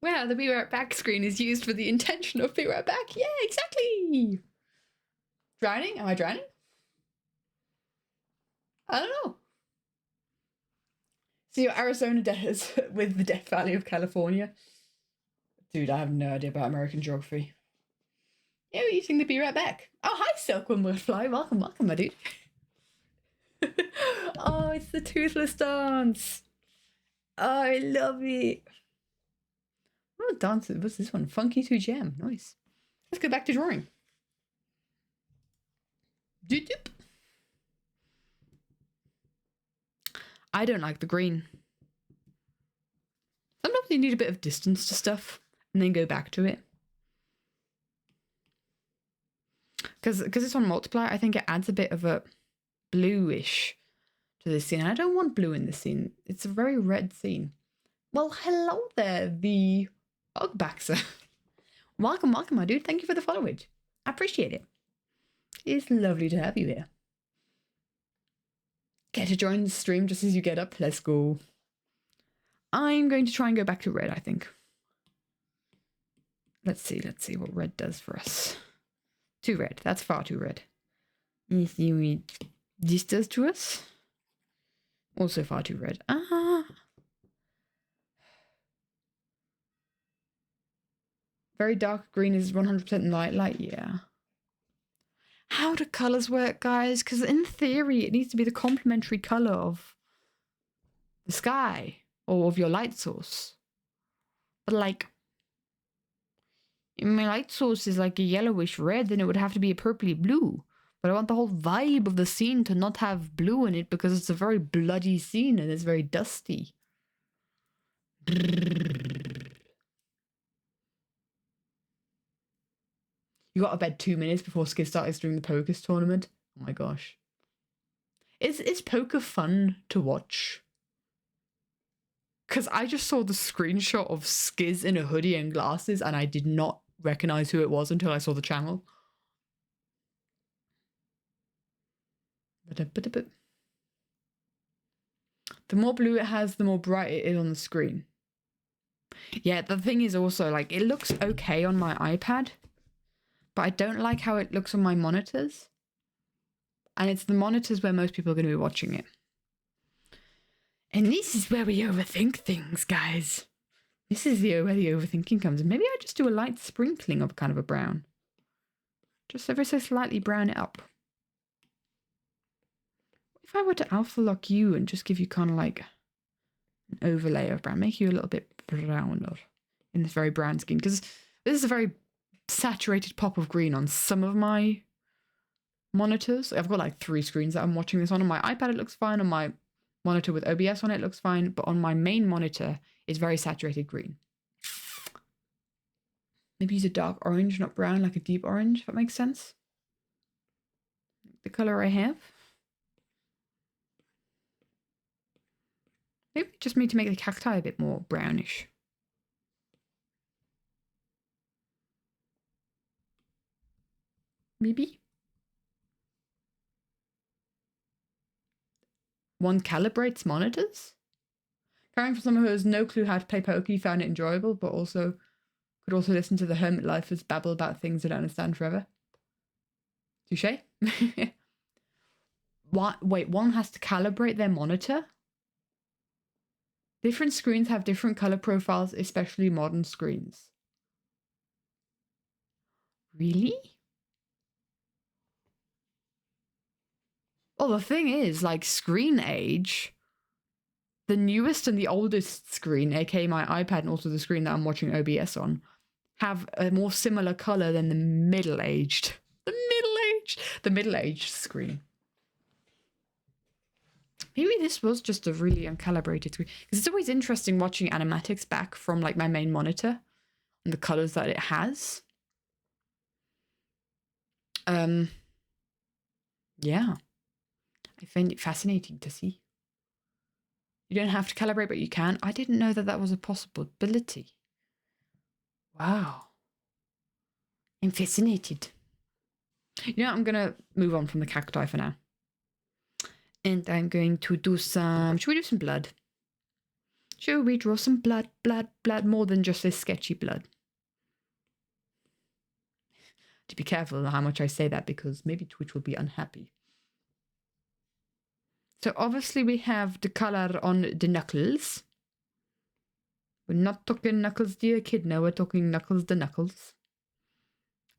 Wow, the be right back screen is used for the intention of be right back. Yeah, exactly. Drowning? Am I drowning? I don't know. So your Arizona deaths with the Death Valley of California. Dude, I have no idea about American geography. Yeah, we're using the be right back. Oh, hi, Silkworm Butterfly. Welcome, welcome, my dude. Oh, it's the toothless dance. Oh, I love it. What dance? What's this one? Funky 2 Jam. Nice. Let's go back to drawing. Doop doop. I don't like the green. Sometimes you need a bit of distance to stuff and then go back to it. Because it's on multiply, I think it adds a bit of a bluish to this scene. I don't want blue in this scene. It's a very red scene. Well, hello there, the Ogbaxer. Welcome, welcome, my dude. Thank you for the follow. I appreciate it. It's lovely to have you here. Get to join the stream just as you get up. Let's go. I'm going to try and go back to red, I think. Let's see what red does for us. Too red. That's far too red. Let's see what this does to us. Also far too red. Very dark green is 100% light, yeah. How do colors work, guys? Because in theory, it needs to be the complementary color of the sky or of your light source. But like, if my light source is like a yellowish red, then it would have to be a purpley blue. But I want the whole vibe of the scene to not have blue in it because it's a very bloody scene and it's very dusty. You got to bed 2 minutes before Skid started doing the poker tournament. Oh my gosh. Is poker fun to watch? Because I just saw the screenshot of Skiz in a hoodie and glasses and I did not recognize who it was until I saw the channel. The more blue it has, the more bright it is on the screen. Yeah, the thing is also, like, it looks okay on my iPad, but I don't like how it looks on my monitors. And it's the monitors where most people are going to be watching it. And this is where we overthink things, guys. This is where the overthinking comes in. Maybe I just do a light sprinkling of kind of a brown. Just ever so slightly brown it up. If I were to alpha lock you and just give you kind of like an overlay of brown, make you a little bit browner in this very brown skin, because this is a very saturated pop of green on some of my monitors. I've got like 3 screens that I'm watching this on. On my iPad, it looks fine. On my monitor with OBS on it, looks fine. But on my main monitor, it's very saturated green. Maybe use a dark orange, not brown, like a deep orange, if that makes sense. The color I have. Maybe just need to make the cacti a bit more brownish. Maybe. One calibrates monitors? Coming from someone who has no clue how to play poker, you found it enjoyable, but also could also listen to the hermit lifers babble about things they don't understand forever. Touché? What? Wait, one has to calibrate their monitor? Different screens have different color profiles, especially modern screens. Really? Well, the thing is, like, screen age, the newest and the oldest screen, aka my iPad and also the screen that I'm watching OBS on, have a more similar color than the middle-aged. The middle-aged screen. Maybe this was just a really uncalibrated screen. Because it's always interesting watching animatics back from like my main monitor and the colors that it has. Yeah. I find it fascinating to see. You don't have to calibrate, but you can. I didn't know that that was a possibility. Wow. I'm fascinated. You know, I'm going to move on from the cacti for now. And I'm going to do some... Should we do some blood? Should we draw some blood, more than just this sketchy blood? To be careful how much I say that, because maybe Twitch will be unhappy. So obviously we have the color on the knuckles. We're not talking knuckles the echidna, we're talking knuckles the knuckles.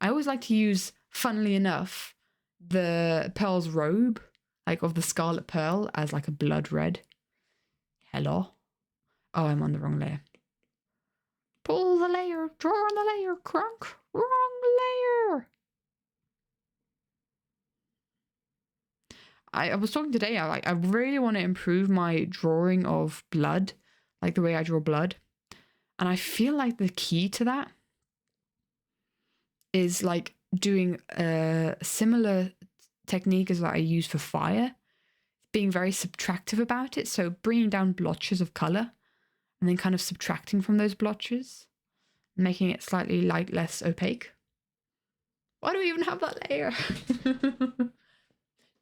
I always like to use, funnily enough, the Pearl's robe, like of the Scarlet Pearl, as like a blood red. Hello. Oh, I'm on the wrong layer. Pull the layer, draw on the layer, crunk, wrong layer. I was talking today, I really want to improve my drawing of blood, like the way I draw blood. And I feel like the key to that is like doing a similar technique as what I use for fire, being very subtractive about it. So bringing down blotches of color and then kind of subtracting from those blotches, making it slightly like less opaque. Why do we even have that layer?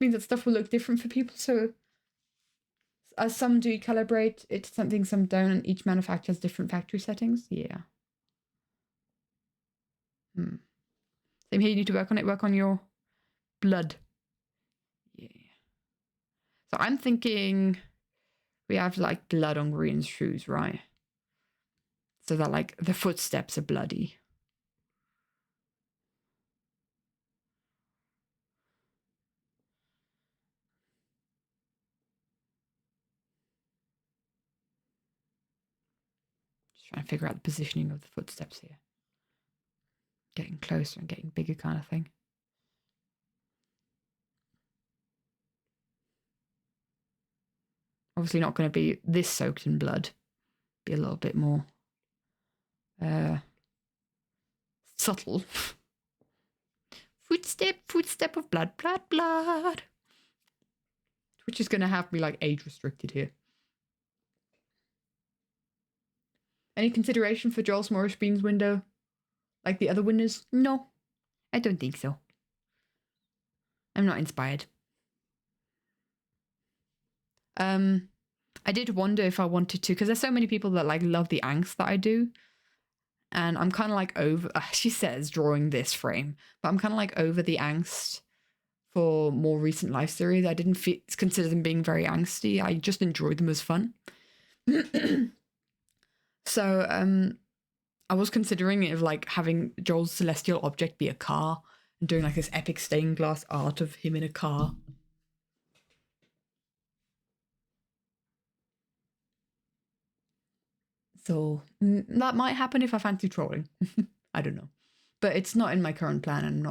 Means that stuff will look different for people. So as some do calibrate it to something, some don't, and each manufacturer has different factory settings. Yeah. Same here, you need to work on it, work on your blood. Yeah. So I'm thinking we have like blood on green shoes, right? So that like the footsteps are bloody. Just trying to figure out the positioning of the footsteps here. Getting closer and getting bigger kind of thing. Obviously not going to be this soaked in blood. Be a little bit more subtle. Footstep of blood. Which is going to have me like age restricted here. Any consideration for Joel's Morris Bean's window? Like the other windows? No, I don't think so. I'm not inspired. I did wonder if I wanted to, because there's so many people that like love the angst that I do. And I'm kind of like over, she says, drawing this frame, but I'm kind of like over the angst for more recent life series. I didn't consider them being very angsty. I just enjoyed them as fun. So I was considering it of like having Joel's celestial object be a car and doing like this epic stained glass art of him in a car. So that might happen if I fancy trolling. I don't know, but it's not in my current plan. I'm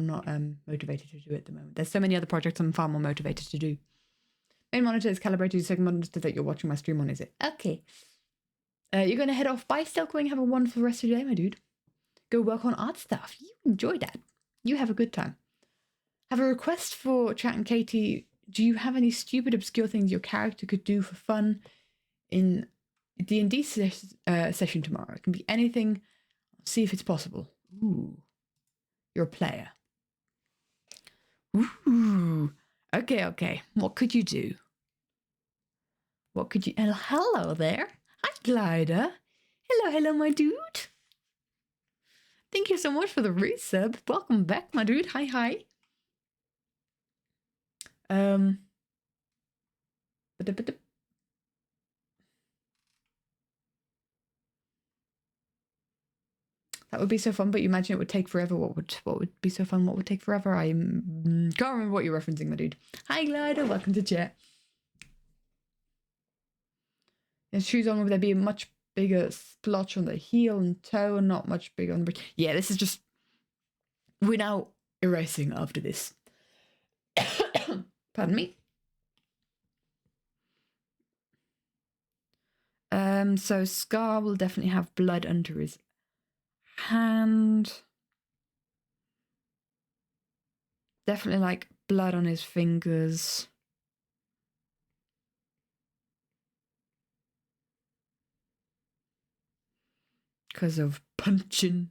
not motivated to do it at the moment. There's so many other projects I'm far more motivated to do. Main monitor is calibrated to second monitor that you're watching my stream on, is it? Okay. You're going to head off. Bye, Stelkwing. Have a wonderful rest of your day, my dude. Go work on art stuff. You enjoy that. You have a good time. Have a request for Chat and Katie. Do you have any stupid, obscure things your character could do for fun in D&D session tomorrow? It can be anything. See if it's possible. Ooh. You're a player. Ooh. Okay. What could you do? What could you... hello there. Hi, Glider. Hello, my dude. Thank you so much for the resub. Welcome back, my dude. Hi. That would be so fun, but you imagine it would take forever. What would be so fun? What would take forever? I can't remember what you're referencing, my dude. Hi, Glider. Welcome to chat. His shoes on, would there be a much bigger splotch on the heel and toe and not much bigger on the bridge? Yeah, this is just... We're now erasing after this. Pardon me. So Scar will definitely have blood under his hand. Definitely like blood on his fingers. Because of punching.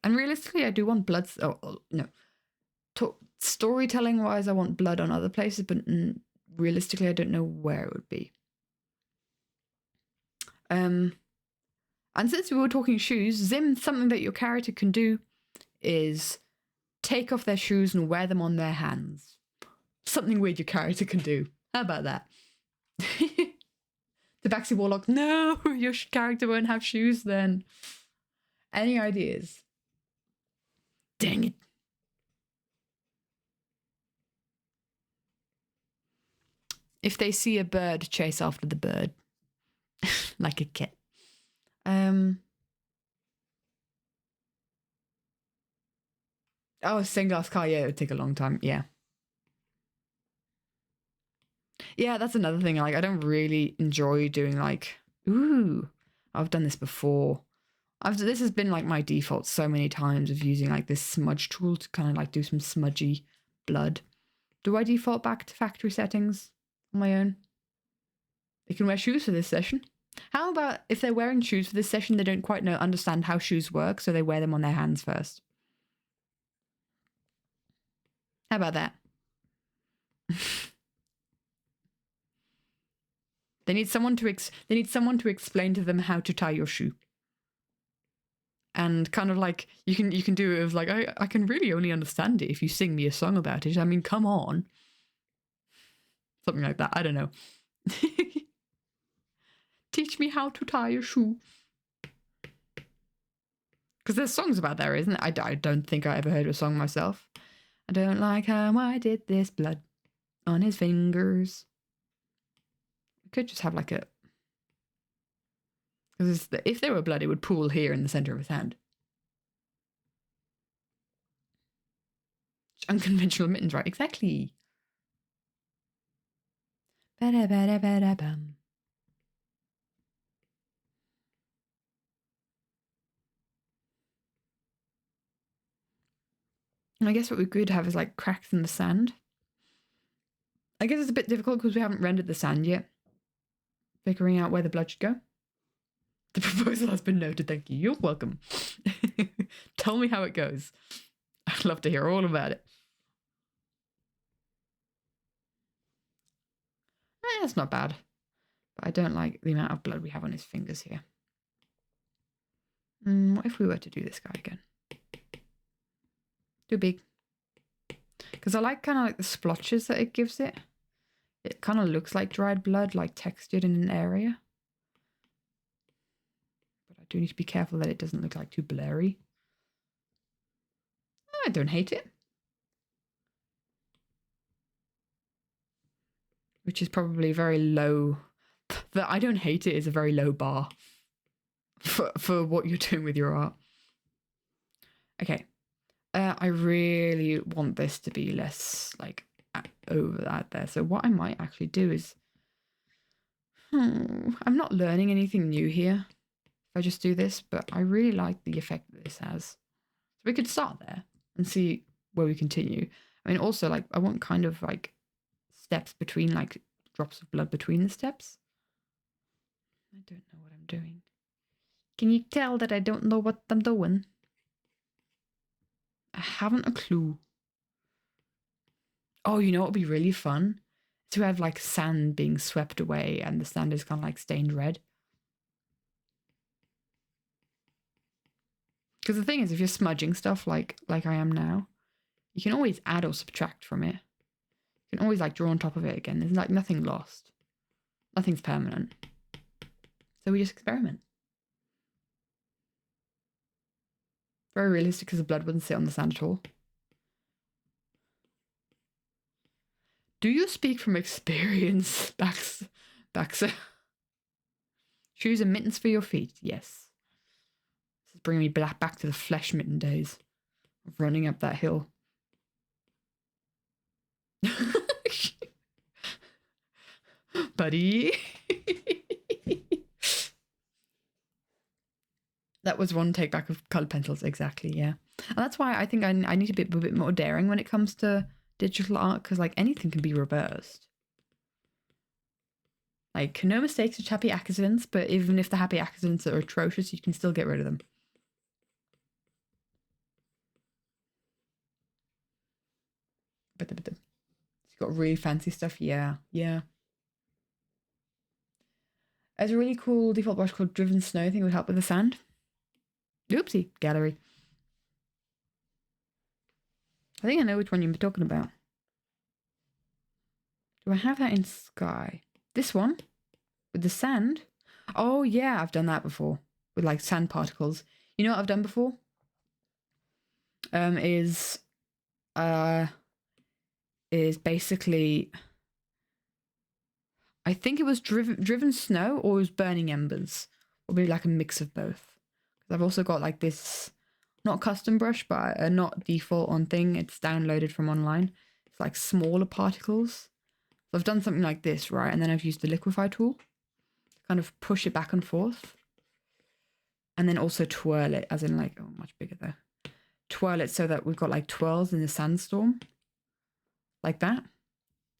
And realistically, I do want blood. Oh, no. Storytelling wise, I want blood on other places, but realistically, I don't know where it would be. And since we were talking shoes, Zim, something that your character can do is take off their shoes and wear them on their hands. Something weird your character can do. How about that? The Baxi Warlock, no, your character won't have shoes then. Any ideas? Dang it. If they see a bird, chase after the bird. Like a cat. Oh, a stained glass car, yeah, it would take a long time, yeah. Yeah, that's another thing, like, I don't really enjoy doing, like, ooh, I've done this before. This has been, like, my default so many times of using, like, this smudge tool to kind of, like, do some smudgy blood. Do I default back to factory settings on my own? They can wear shoes for this session. How about if they're wearing shoes for this session, they don't quite understand how shoes work, so they wear them on their hands first. How about that? They need someone to explain to them how to tie your shoe. And kind of like you can do it of like I can really only understand it if you sing me a song about it. I mean, come on. Something like that. I don't know. Teach me how to tie a shoe. Because there's songs about that, isn't it? I don't think I ever heard a song myself. I don't like how I did this, blood on his fingers. I could just have like a... Because if there were blood, it would pool here in the center of his hand. Unconventional mittens, right? Exactly. Ba-da-ba-da-ba-da-bum. And I guess what we could have is like cracks in the sand. I guess it's a bit difficult because we haven't rendered the sand yet. Figuring out where the blood should go. The proposal has been noted, thank you. You're welcome. Tell me how it goes. I'd love to hear all about it. That's not bad. But I don't like the amount of blood we have on his fingers here. What if we were to do this guy again? Too big. Because I like kind of like the splotches that it gives it. It kind of looks like dried blood, like textured in an area. But I do need to be careful that it doesn't look like too blurry. I don't hate it. Which is probably very low. The I don't hate it is a very low bar for what you're doing with your art. Okay. I really want this to be less like over that there. So what I might actually do is... I'm not learning anything new here if I just do this, but I really like the effect that this has. So we could start there and see where we continue. I mean, also, like, I want kind of like steps between, like drops of blood between the steps. I don't know what I'm doing. Can you tell that I don't know what I'm doing? I haven't a clue. Oh, you know what would be really fun? To have like sand being swept away and the sand is kind of like stained red. Because the thing is, if you're smudging stuff like I am now, you can always add or subtract from it. You can always like draw on top of it again. There's like nothing lost. Nothing's permanent. So we just experiment. Very realistic because the blood wouldn't sit on the sand at all. Do you speak from experience, Baxter? Shoes and mittens for your feet, yes. This is bringing me back to the flesh mitten days of running up that hill. Buddy. That was one take back of coloured pencils, exactly, yeah. And that's why I think I need to be a bit more daring when it comes to digital art, because like anything can be reversed. Like, no mistakes, just happy accidents, but even if the happy accidents are atrocious, you can still get rid of them. It's got really fancy stuff. Yeah, yeah. There's a really cool default brush called Driven Snow. I think it would help with the sand. Oopsie, gallery. I think I know which one you're talking about. Do I have that in Sky? This one? With the sand? Oh yeah, I've done that before. With like sand particles. You know what I've done before? Is basically, I think it was driven snow or it was burning embers. Or maybe like a mix of both. I've also got like this, not custom brush, but not default on thing. It's downloaded from online. It's like smaller particles. So I've done something like this, right? And then I've used the liquify tool to kind of push it back and forth. And then also twirl it, as in like, oh, much bigger though. Twirl it so that we've got like twirls in the sandstorm. Like that.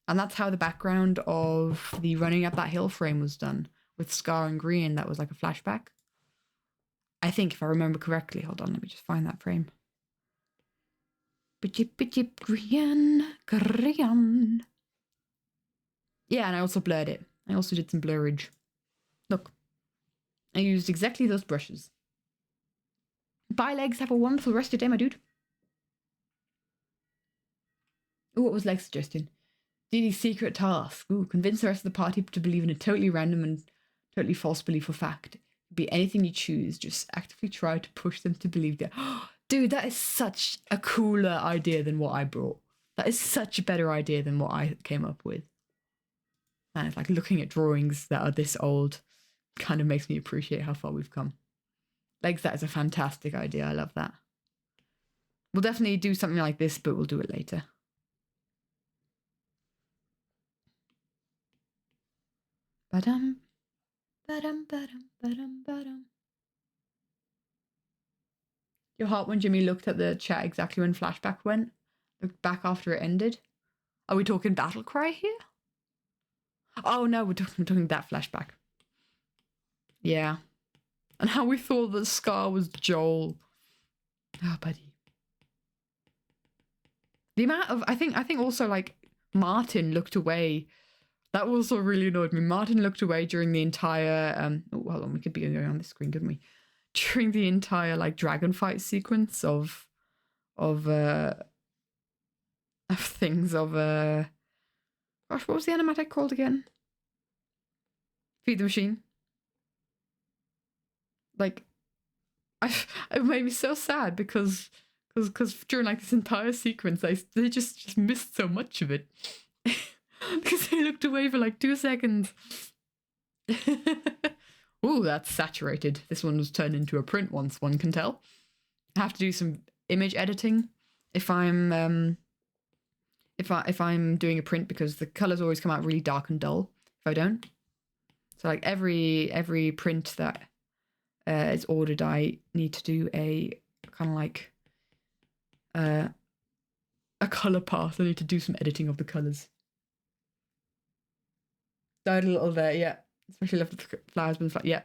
And that's how the background of the running up that hill frame was done. With Scar and Green, that was like a flashback. I think, if I remember correctly. Hold on, let me just find that frame. Green. Yeah, and I also blurred it. I also did some blurrage. Look. I used exactly those brushes. Bye, Legs. Have a wonderful rest of your day, my dude. Ooh, what was Legs suggesting? Dini's secret task. Ooh, convince the rest of the party to believe in a totally random and totally false belief or fact. Be anything you choose, just actively try to push them to believe that. Dude, that is such a cooler idea than what I brought. That is such a better idea than what I came up with. And it's like looking at drawings that are this old kind of makes me appreciate how far we've come. Legs, that is a fantastic idea. I love that. We'll definitely do something like this, but we'll do it later. Ba-dum. Ba-dum, ba-dum, ba-dum, ba-dum. Your heart when Jimmy looked at the chat exactly when flashback went? Looked back after it ended? Are we talking battle cry here? Oh no, we're talking that flashback. Yeah. And how we thought that Scar was Joel. Oh, buddy. The amount of, I think also like Martin looked away. That also really annoyed me. Martin looked away during the entire, oh, hold on, we could be going on this screen, couldn't we? During the entire like dragon fight sequence of things of, gosh, what was the animatic called again? Feed the Machine. Like, it made me so sad because during like this entire sequence, they just missed so much of it. Because they looked away for like 2 seconds. Ooh, that's saturated. This one was turned into a print once, one can tell. I have to do some image editing if I'm if I'm doing a print, because the colors always come out really dark and dull if I don't. So like every print that is ordered, I need to do a kind of like a color path. I need to do some editing of the colors. Died a little there, yeah. Especially love the flowers, but yeah.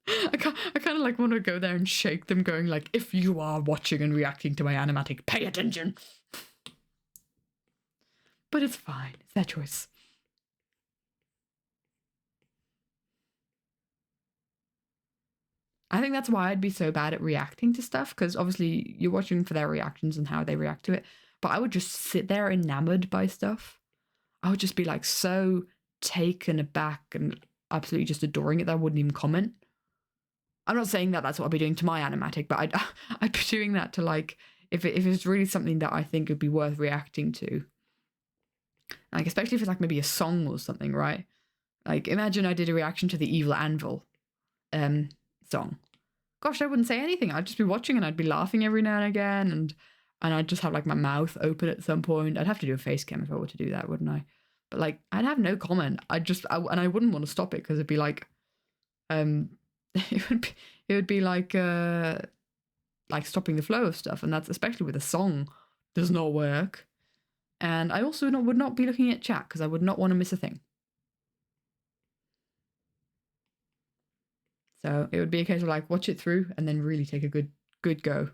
I kind of like want to go there and shake them, going like, if you are watching and reacting to my animatic, pay attention. But it's fine. It's their choice. I think that's why I'd be so bad at reacting to stuff, because obviously you're watching for their reactions and how they react to it. But I would just sit there enamored by stuff. I would just be like so taken aback and absolutely just adoring it that I wouldn't even comment. I'm not saying that that's what I'd be doing to my animatic, but I'd be doing that to like, if it's really something that I think would be worth reacting to. Like, especially if it's like maybe a song or something, right? Like, imagine I did a reaction to the Evil Anvil song. Gosh, I wouldn't say anything. I'd just be watching and I'd be laughing every now and again, and I'd just have like my mouth open at some point. I'd have to do a face cam if I were to do that, wouldn't I? But like, I'd have no comment. And I wouldn't want to stop it, because it'd be like, it would be like stopping the flow of stuff, and that's especially with a song does not work. And I also would not be looking at chat, because I would not want to miss a thing. So it would be a case of like, watch it through and then really take a good go.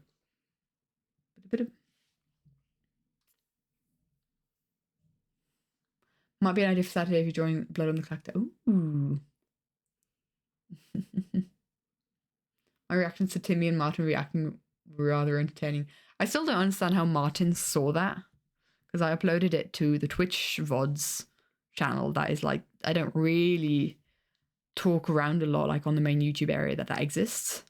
Might be an idea for Saturday if you join Blood on the Collector. Ooh. My reactions to Timmy and Martin reacting were rather entertaining. I still don't understand how Martin saw that, because I uploaded it to the Twitch VODs channel. That is like, I don't really talk around a lot like on the main YouTube area that exists.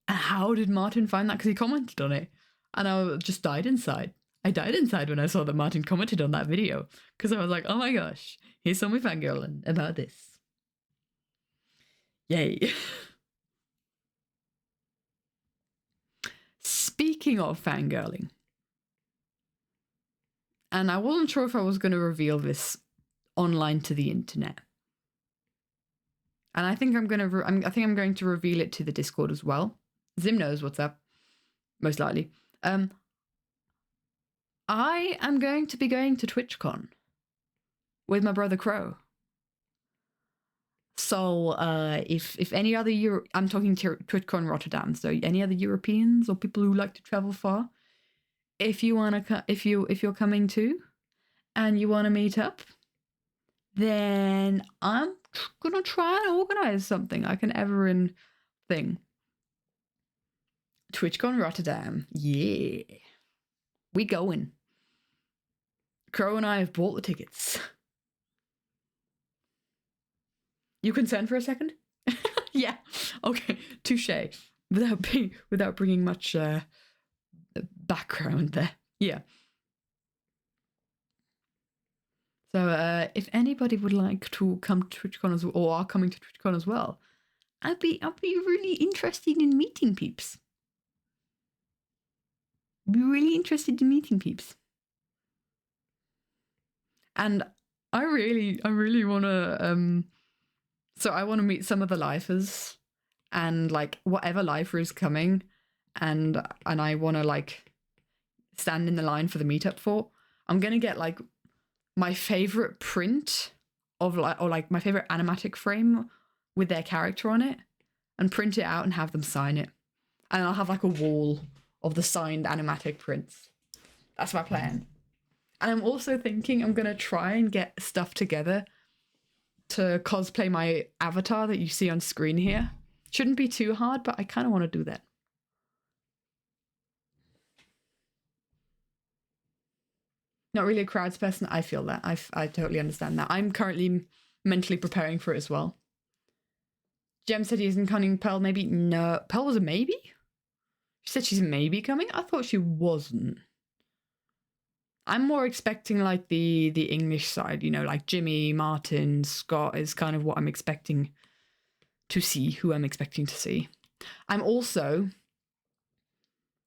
And how did Martin find that? Because he commented on it, and I just died inside. I died inside when I saw that Martin commented on that video, because I was like, oh my gosh, he saw me fangirling about this. Yay. Speaking of fangirling, and I wasn't sure if I was going to reveal this online to the internet, and I think I'm going to reveal it to the Discord as well. Zim knows what's up, most likely. I am going to be going to TwitchCon with my brother Crow. So if any other I'm talking to TwitchCon Rotterdam, so any other Europeans or people who like to travel far, if you wanna if you're coming too and you wanna meet up, then I'm gonna try and organize something like an Everin thing. TwitchCon Rotterdam, yeah, we going. Crow and I have bought the tickets. You consent for a second? Yeah. Okay. Touche. Without bringing much background there. Yeah. So if anybody would like to come to TwitchCon as well, or are coming to TwitchCon as well, I'd be really interested in meeting peeps. Be really interested in meeting peeps. And I really wanna so I want to meet some of the lifers, and like whatever lifer is coming, and I want to like stand in the line for the meetup for. I'm gonna get like my favorite print of like my favorite animatic frame with their character on it, and print it out and have them sign it, and I'll have like a wall of the signed animatic prints. That's my plan. And I'm also thinking I'm gonna try and get stuff together to cosplay my avatar that you see on screen here. Shouldn't be too hard, but I kind of want to do that. Not really a crowds person. I feel that. I totally understand that. I'm currently mentally preparing for it as well. Jem said he isn't coming. Pearl maybe. No, Pearl was a maybe? She said she's maybe coming? I thought she wasn't. I'm more expecting like the English side, you know, like Jimmy, Martin, Scott is kind of what I'm expecting to see, who I'm expecting to see. I'm also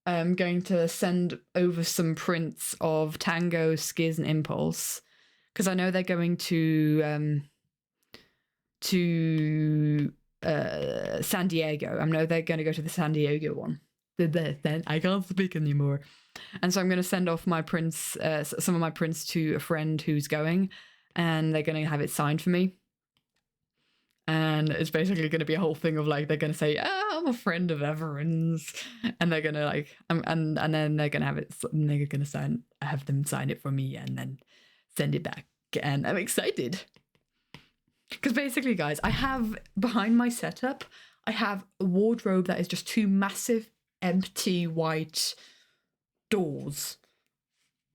going to send over some prints of Tango, Skiz, and Impulse, because I know they're going to San Diego. I know they're going to go to the San Diego one. I can't speak anymore. And so I'm going to send off my prints, some of my prints to a friend who's going, and they're going to have it signed for me. And it's basically going to be a whole thing of like, they're going to say, oh, I'm a friend of Everin's, and they're going to like, and then they're going to have it, and they're going to have them sign it for me and then send it back. And I'm excited. Because basically, guys, I have, behind my setup, I have a wardrobe that is just two massive empty white doors,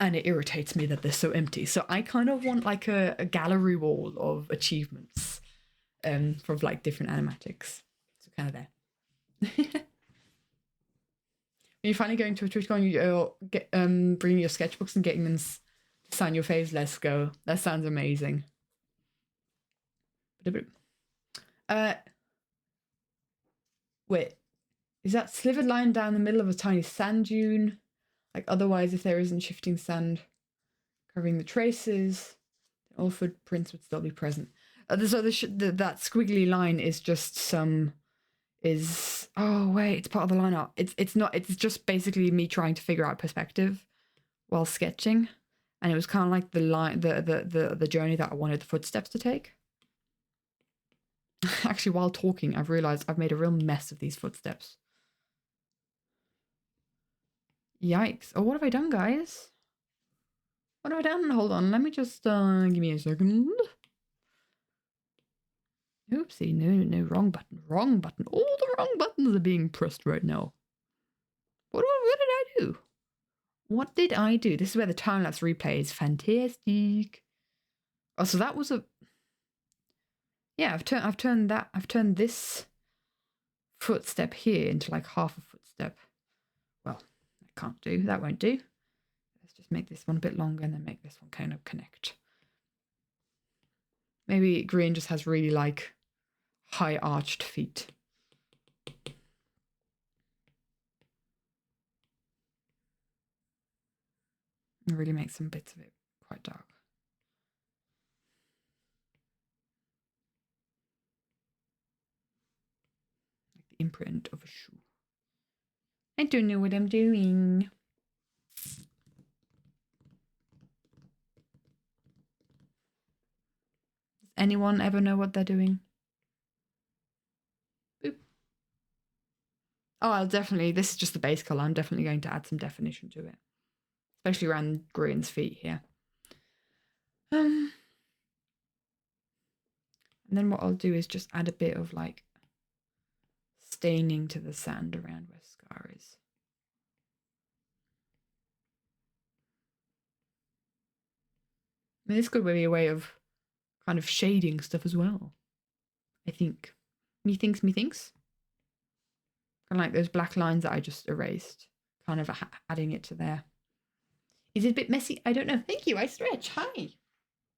and it irritates me that they're so empty. So I kind of want like a gallery wall of achievements for like different animatics. So kind of there. When you're finally going to a TwitchCon, you get bringing your sketchbooks and getting them to sign your faves. Let's go. That sounds amazing. Wait, is that slivered line down the middle of a tiny sand dune? Like otherwise, if there isn't shifting sand covering the traces, all footprints would still be present. So that squiggly line is just oh wait, it's part of the line art. It's not. It's just basically me trying to figure out perspective while sketching, and it was kind of like the line, the journey that I wanted the footsteps to take. Actually, while talking, I've realized I've made a real mess of these footsteps. Yikes. Oh, what have I done, guys? What have I done? Hold on, let me just, give me a second. Oopsie, no, wrong button, wrong button. All the wrong buttons are being pressed right now. What did I do? What did I do? This is where the time-lapse replay is fantastic. Oh, so that was a... Yeah, I've turned this footstep here into like half a footstep. Well, I can't do, that won't do. Let's just make this one a bit longer and then make this one kind of connect. Maybe green just has really like high arched feet. And really make some bits of it quite dark. Like the imprint of a shoe. I don't know what I'm doing. Does anyone ever know what they're doing? Boop. Oh, I'll definitely, this is just the base color. I'm definitely going to add some definition to it. Especially around Green's feet here. And then what I'll do is just add a bit of like staining to the sand around where Scar is. I mean, this could be a way of kind of shading stuff as well. I think. Methinks. Kind of like those black lines that I just erased. Kind of adding it to there. Is it a bit messy? I don't know. Thank you. I stretch. Hi.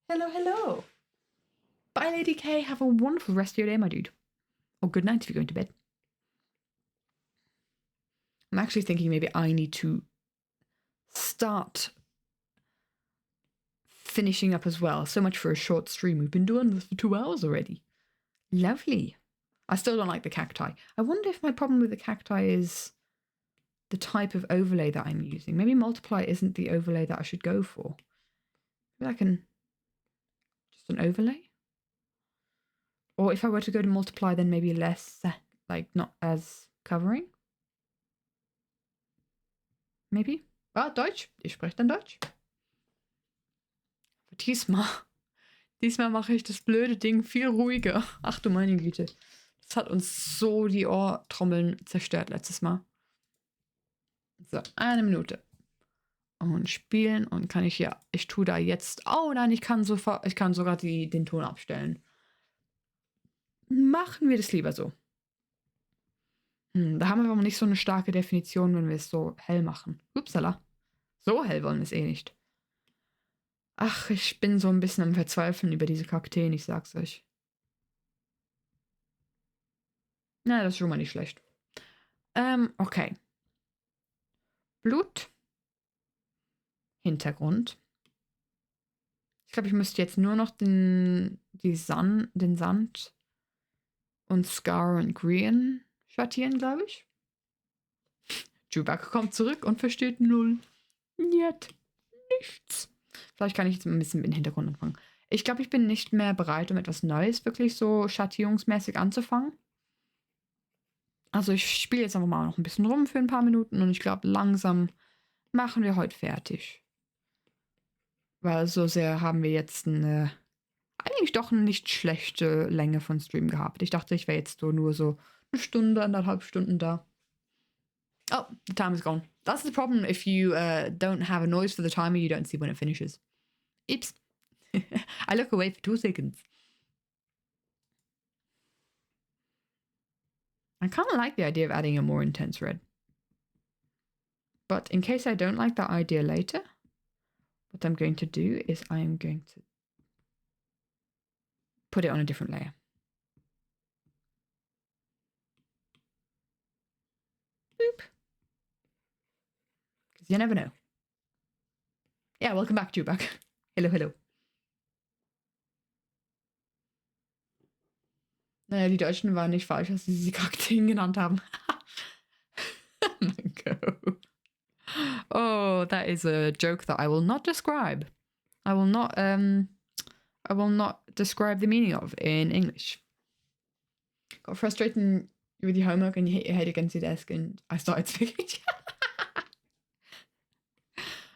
Hello. Bye, Lady K. Have a wonderful rest of your day, my dude. Or good night if you're going to bed. I'm actually thinking maybe I need to start finishing up as well. So much for a short stream. We've been doing this for 2 hours already. Lovely. I still don't like the cacti. I wonder if my problem with the cacti is the type of overlay that I'm using. Maybe multiply isn't the overlay that I should go for. Maybe I can just an overlay. Or if I were to go to multiply, then maybe less, like not as covering. Maybe. Ah, Deutsch. Ich spreche dann Deutsch. Diesmal mache ich das blöde Ding viel ruhiger. Ach du meine Güte. Das hat uns so die Ohrtrommeln zerstört letztes Mal. So, 1 Minute. Und spielen und kann ich ja, ich tue da jetzt, oh nein, ich kann sogar den Ton abstellen. Machen wir das lieber so. Da haben wir aber nicht so eine starke Definition, wenn wir es so hell machen. Upsala. So hell wollen wir es eh nicht. Ach, ich bin so ein bisschen am Verzweifeln über diese Kakteen, ich sag's euch. Na, das ist schon mal nicht schlecht. Okay. Blut. Hintergrund. Ich glaube, ich müsste jetzt nur noch den Sand und Scar und Green schattieren, glaube ich. Chewbacca kommt zurück und versteht null. Niet. Nichts. Vielleicht kann ich jetzt ein bisschen mit dem Hintergrund anfangen. Ich glaube, ich bin nicht mehr bereit, um etwas Neues wirklich so schattierungsmäßig anzufangen. Also ich spiele jetzt einfach mal noch ein bisschen rum für ein paar Minuten und ich glaube, langsam machen wir heute fertig. Weil so sehr haben wir jetzt eigentlich doch eine nicht schlechte Länge von Stream gehabt. Ich dachte, ich wäre jetzt nur so 1 Stunde, 1,5 Stunden da. Oh, the time is gone. That's the problem if you don't have a noise for the timer, you don't see when it finishes. Oops. I look away for 2 seconds. I kind of like the idea of adding a more intense red. But in case I don't like that idea later, what I'm going to do is I'm going to put it on a different layer. Boop. Because you never know. Yeah, welcome back, Chewbacca. Hello. Naja, die Deutschen waren nicht falsch, dass sie sie Kakteen genannt haben. Mango. Oh, that is a joke that I will not describe. I will not describe the meaning of in English. Got frustrated with your homework and you hit your head against your desk and I started speaking.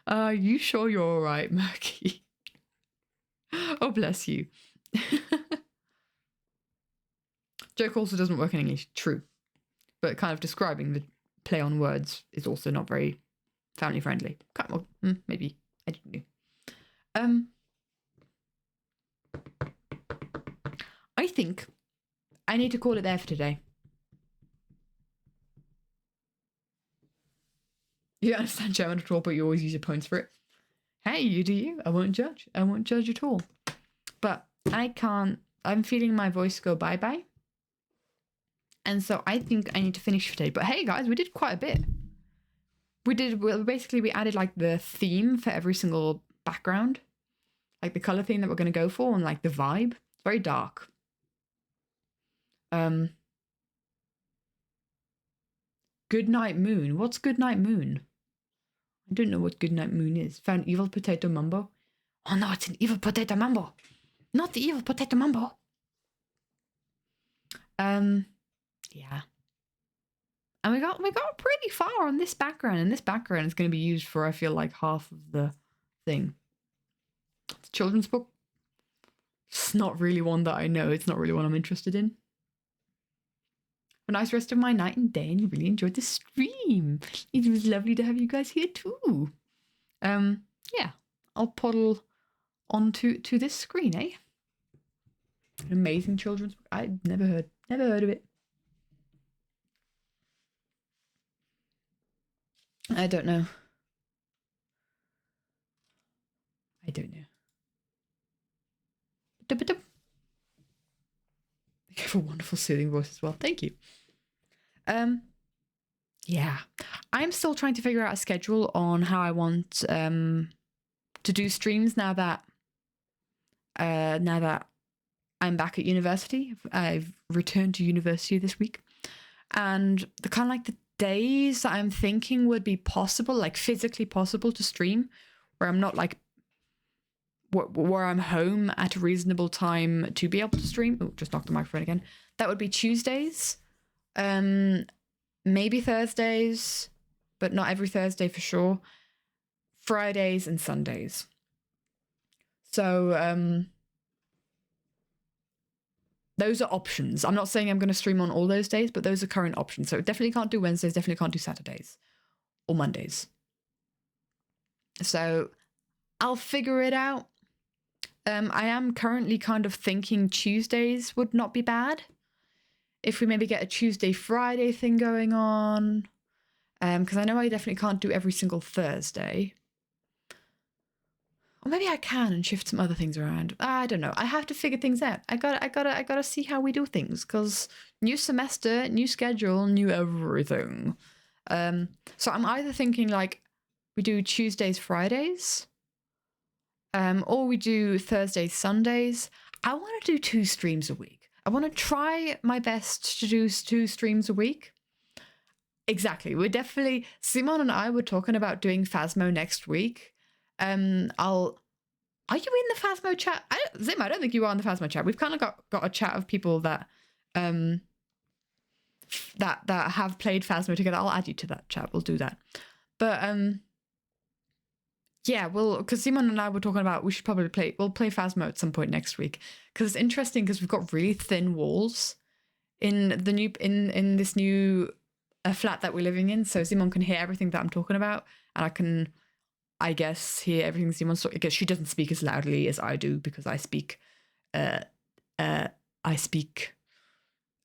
Are you sure you're all right, Murky? Oh, bless you. Joke also doesn't work in English. True. But kind of describing the play on words is also not very family friendly. Kind of, maybe. I don't know. I think I need to call it there for today. You don't understand German at all, but you always use your points for it. Hey, you do you. I won't judge. I won't judge at all. But I can't. I'm feeling my voice go bye-bye. And so I think I need to finish for today. But hey, guys, we did quite a bit. We added like the theme for every single background. Like the color theme that we're going to go for and like the vibe. It's very dark. Goodnight Moon. What's Goodnight Moon? I don't know what Goodnight Moon is. Found Evil Potato Mambo. Oh no, it's an Evil Potato Mambo. Not the Evil Potato Mambo. Yeah. And we got pretty far on this background, and this background is going to be used for, I feel like, half of the thing. It's a children's book. It's not really one that I know. It's not really one I'm interested in. A nice rest of my night and day, and really enjoyed the stream. It was lovely to have you guys here too. Yeah, I'll poddle onto this screen, eh? An amazing children's book. I've never heard of it. I don't know. You have a wonderful soothing voice as well. Thank you. Yeah. I'm still trying to figure out a schedule on how I want to do streams now that I'm back at university. I've returned to university this week. And the kind of like the days that I'm thinking would be possible, like physically possible to stream, where I'm not like where I'm home at a reasonable time to be able to stream. Oh, just knocked the microphone again. That would be Tuesdays, maybe Thursdays, but not every Thursday for sure. Fridays and Sundays. So those are options. I'm not saying I'm going to stream on all those days, but those are current options. So definitely can't do Wednesdays, definitely can't do Saturdays or Mondays. So I'll figure it out. I am currently kind of thinking Tuesdays would not be bad. If we maybe get a Tuesday-Friday thing going on. Because I know I definitely can't do every single Thursday. Or maybe I can and shift some other things around. I don't know. I have to figure things out. I gotta see how we do things. Because new semester, new schedule, new everything. So I'm either thinking like we do Tuesdays, Fridays. Or we do Thursdays, Sundays. I want to do 2 streams a week. I want to try my best to do 2 streams a week. Exactly. We're definitely... Simon and I were talking about doing Phasmo next week. Are you in the Phasmo chat? Zim, I don't think you are in the Phasmo chat. We've kind of got a chat of people that that have played Phasmo together. I'll add you to that chat. We'll do that. But yeah, well, because Simon and I were talking about we should probably we'll play Phasmo at some point next week. Because it's interesting because we've got really thin walls in the new in this new flat that we're living in. So Simon can hear everything that I'm talking about, and I can, I guess, hear everything Simon's talking. Because she doesn't speak as loudly as I do because I speak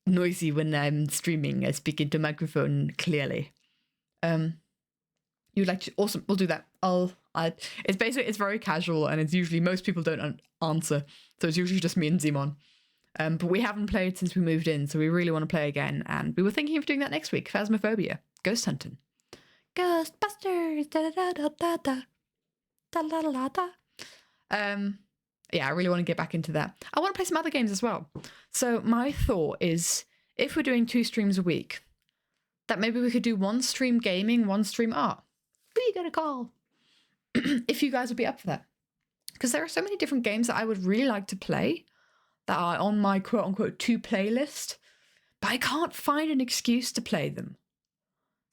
noisy when I'm streaming. I speak into microphone clearly. You'd like to? Awesome, we'll do that. It's very casual, and it's usually most people don't answer, so it's usually just me and Simon. But we haven't played since we moved in, so we really want to play again, and we were thinking of doing that next week. Phasmophobia, ghost hunting, Ghostbusters, da da da da da da da da da. Yeah, I really want to get back into that. I want to play some other games as well. So my thought is, if we're doing 2 streams a week, that maybe we could do 1 stream gaming, 1 stream art. Who are you gonna call? If you guys would be up for that. Because there are so many different games that I would really like to play that are on my quote-unquote to play list, but I can't find an excuse to play them.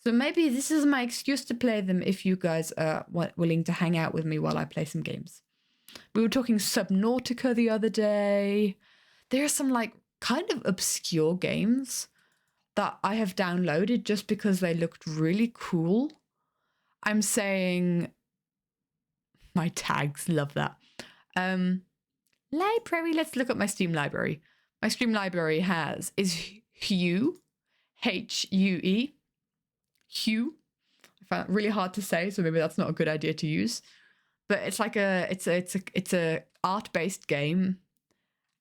So maybe this is my excuse to play them if you guys are willing to hang out with me while I play some games. We were talking Subnautica the other day. There are some like kind of obscure games that I have downloaded just because they looked really cool. I'm saying my tags, love that. Library, let's look at my Steam library. My Steam library is Hue, Hue. Hue. I found it really hard to say, so maybe that's not a good idea to use. But it's like it's a art-based game,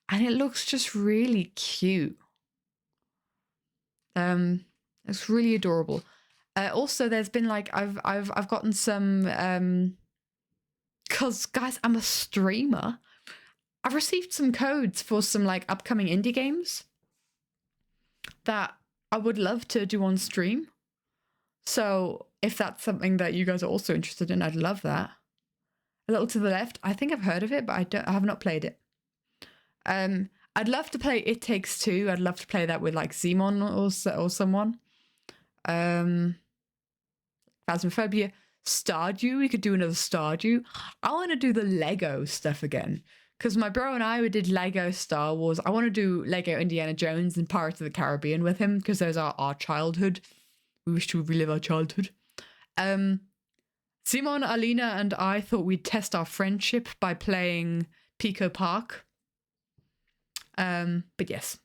and it looks just really cute. It's really adorable. Also, there's been like I've gotten some because guys, I'm a streamer. I've received some codes for some like upcoming indie games that I would love to do on stream. So if that's something that you guys are also interested in, I'd love that. A little to the left, I think I've heard of it, but I have not played it. I'd love to play It Takes Two. I'd love to play that with like Simon or someone. Phasmophobia, Stardew. We could do another Stardew. I want to do the Lego stuff again because my bro and I did Lego Star Wars. I want to do Lego Indiana Jones and Pirates of the Caribbean with him because those are our childhood. We wish to relive our childhood. Simon, Alina, and I thought we'd test our friendship by playing Pico Park. But yes.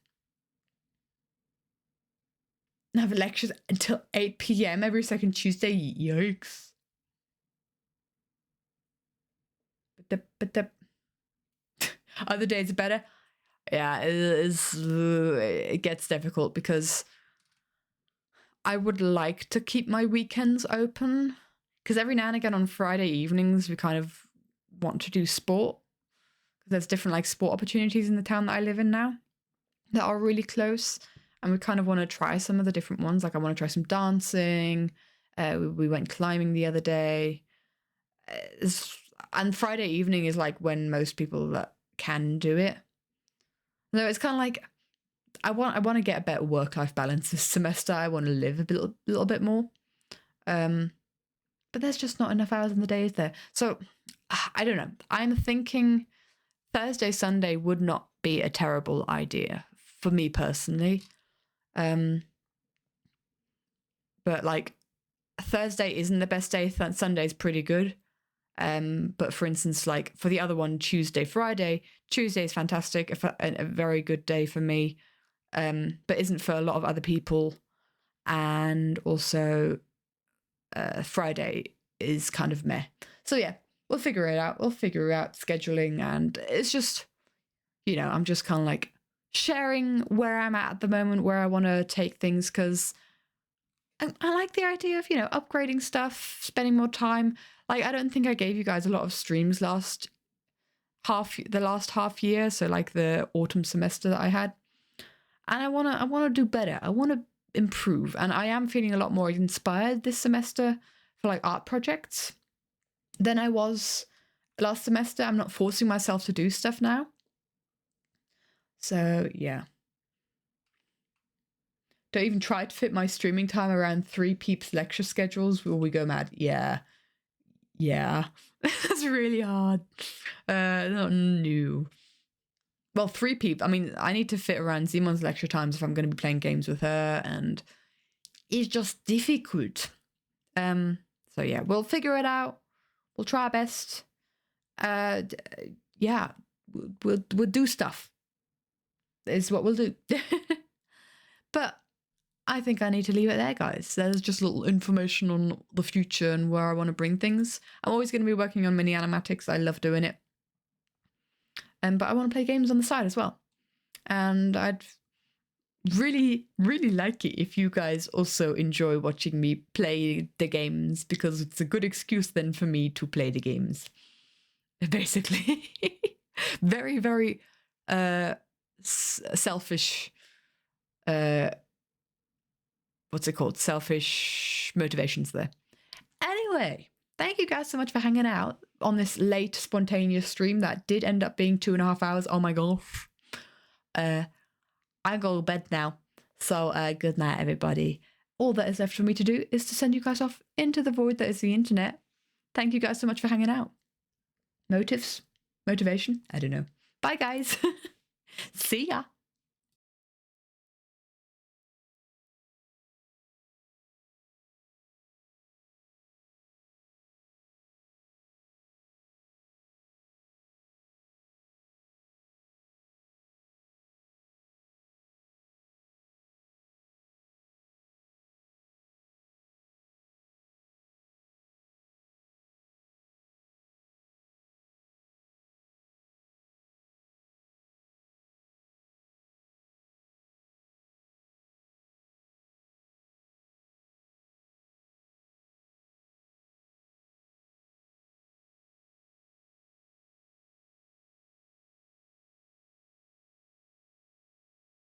I have lectures until 8 p.m. every second Tuesday. Yikes. But the other days are better. Yeah, it gets difficult because I would like to keep my weekends open because every now and again on Friday evenings we kind of want to do sport. There's different like sport opportunities in the town that I live in now that are really close, and we kind of want to try some of the different ones. Like I want to try some dancing. We went climbing the other day, and Friday evening is like when most people that can do it. So it's kind of like I want to get a better work-life balance this semester. I want to live a little bit more, but there's just not enough hours in the day, is there? So I don't know. I'm thinking Thursday, Sunday would not be a terrible idea for me personally. But like Thursday isn't the best day. Sunday's pretty good. But for instance, like for the other one, Tuesday, Friday, Tuesday is fantastic. A very good day for me. But isn't for a lot of other people. And also Friday is kind of meh. So yeah. We'll figure it out. We'll figure out scheduling, and it's just, I'm just kind of like sharing where I'm at the moment, where I want to take things, because I like the idea of, upgrading stuff, spending more time. Like, I don't think I gave you guys a lot of streams the last half year, so like the autumn semester that I had. And I want to do better. I want to improve, and I am feeling a lot more inspired this semester for like art projects than I was last semester. I'm not forcing myself to do stuff now. So, yeah. Don't even try to fit my streaming time around 3 peeps' lecture schedules. Will we go mad? Yeah. That's really hard. Not new. Well, 3 peeps. I mean, I need to fit around Simon's lecture times if I'm going to be playing games with her, and it's just difficult. So, yeah, we'll figure it out. We'll try our best. Yeah, we'll do stuff. Is what we'll do. But I think I need to leave it there, guys. There's just a little information on the future and where I want to bring things. I'm always going to be working on mini animatics. I love doing it. But I want to play games on the side as well. And I'd really, really like it if you guys also enjoy watching me play the games, because it's a good excuse then for me to play the games. Basically. Very, very selfish. What's it called? Selfish motivations there. Anyway, thank you guys so much for hanging out on this late spontaneous stream that did end up being 2.5 hours. Oh my gosh. I go to bed now. So good night, everybody. all that is left for me to do is to send you guys off into the void that is the internet. Thank you guys so much for hanging out. Motivation? I don't know. Bye, guys. See ya.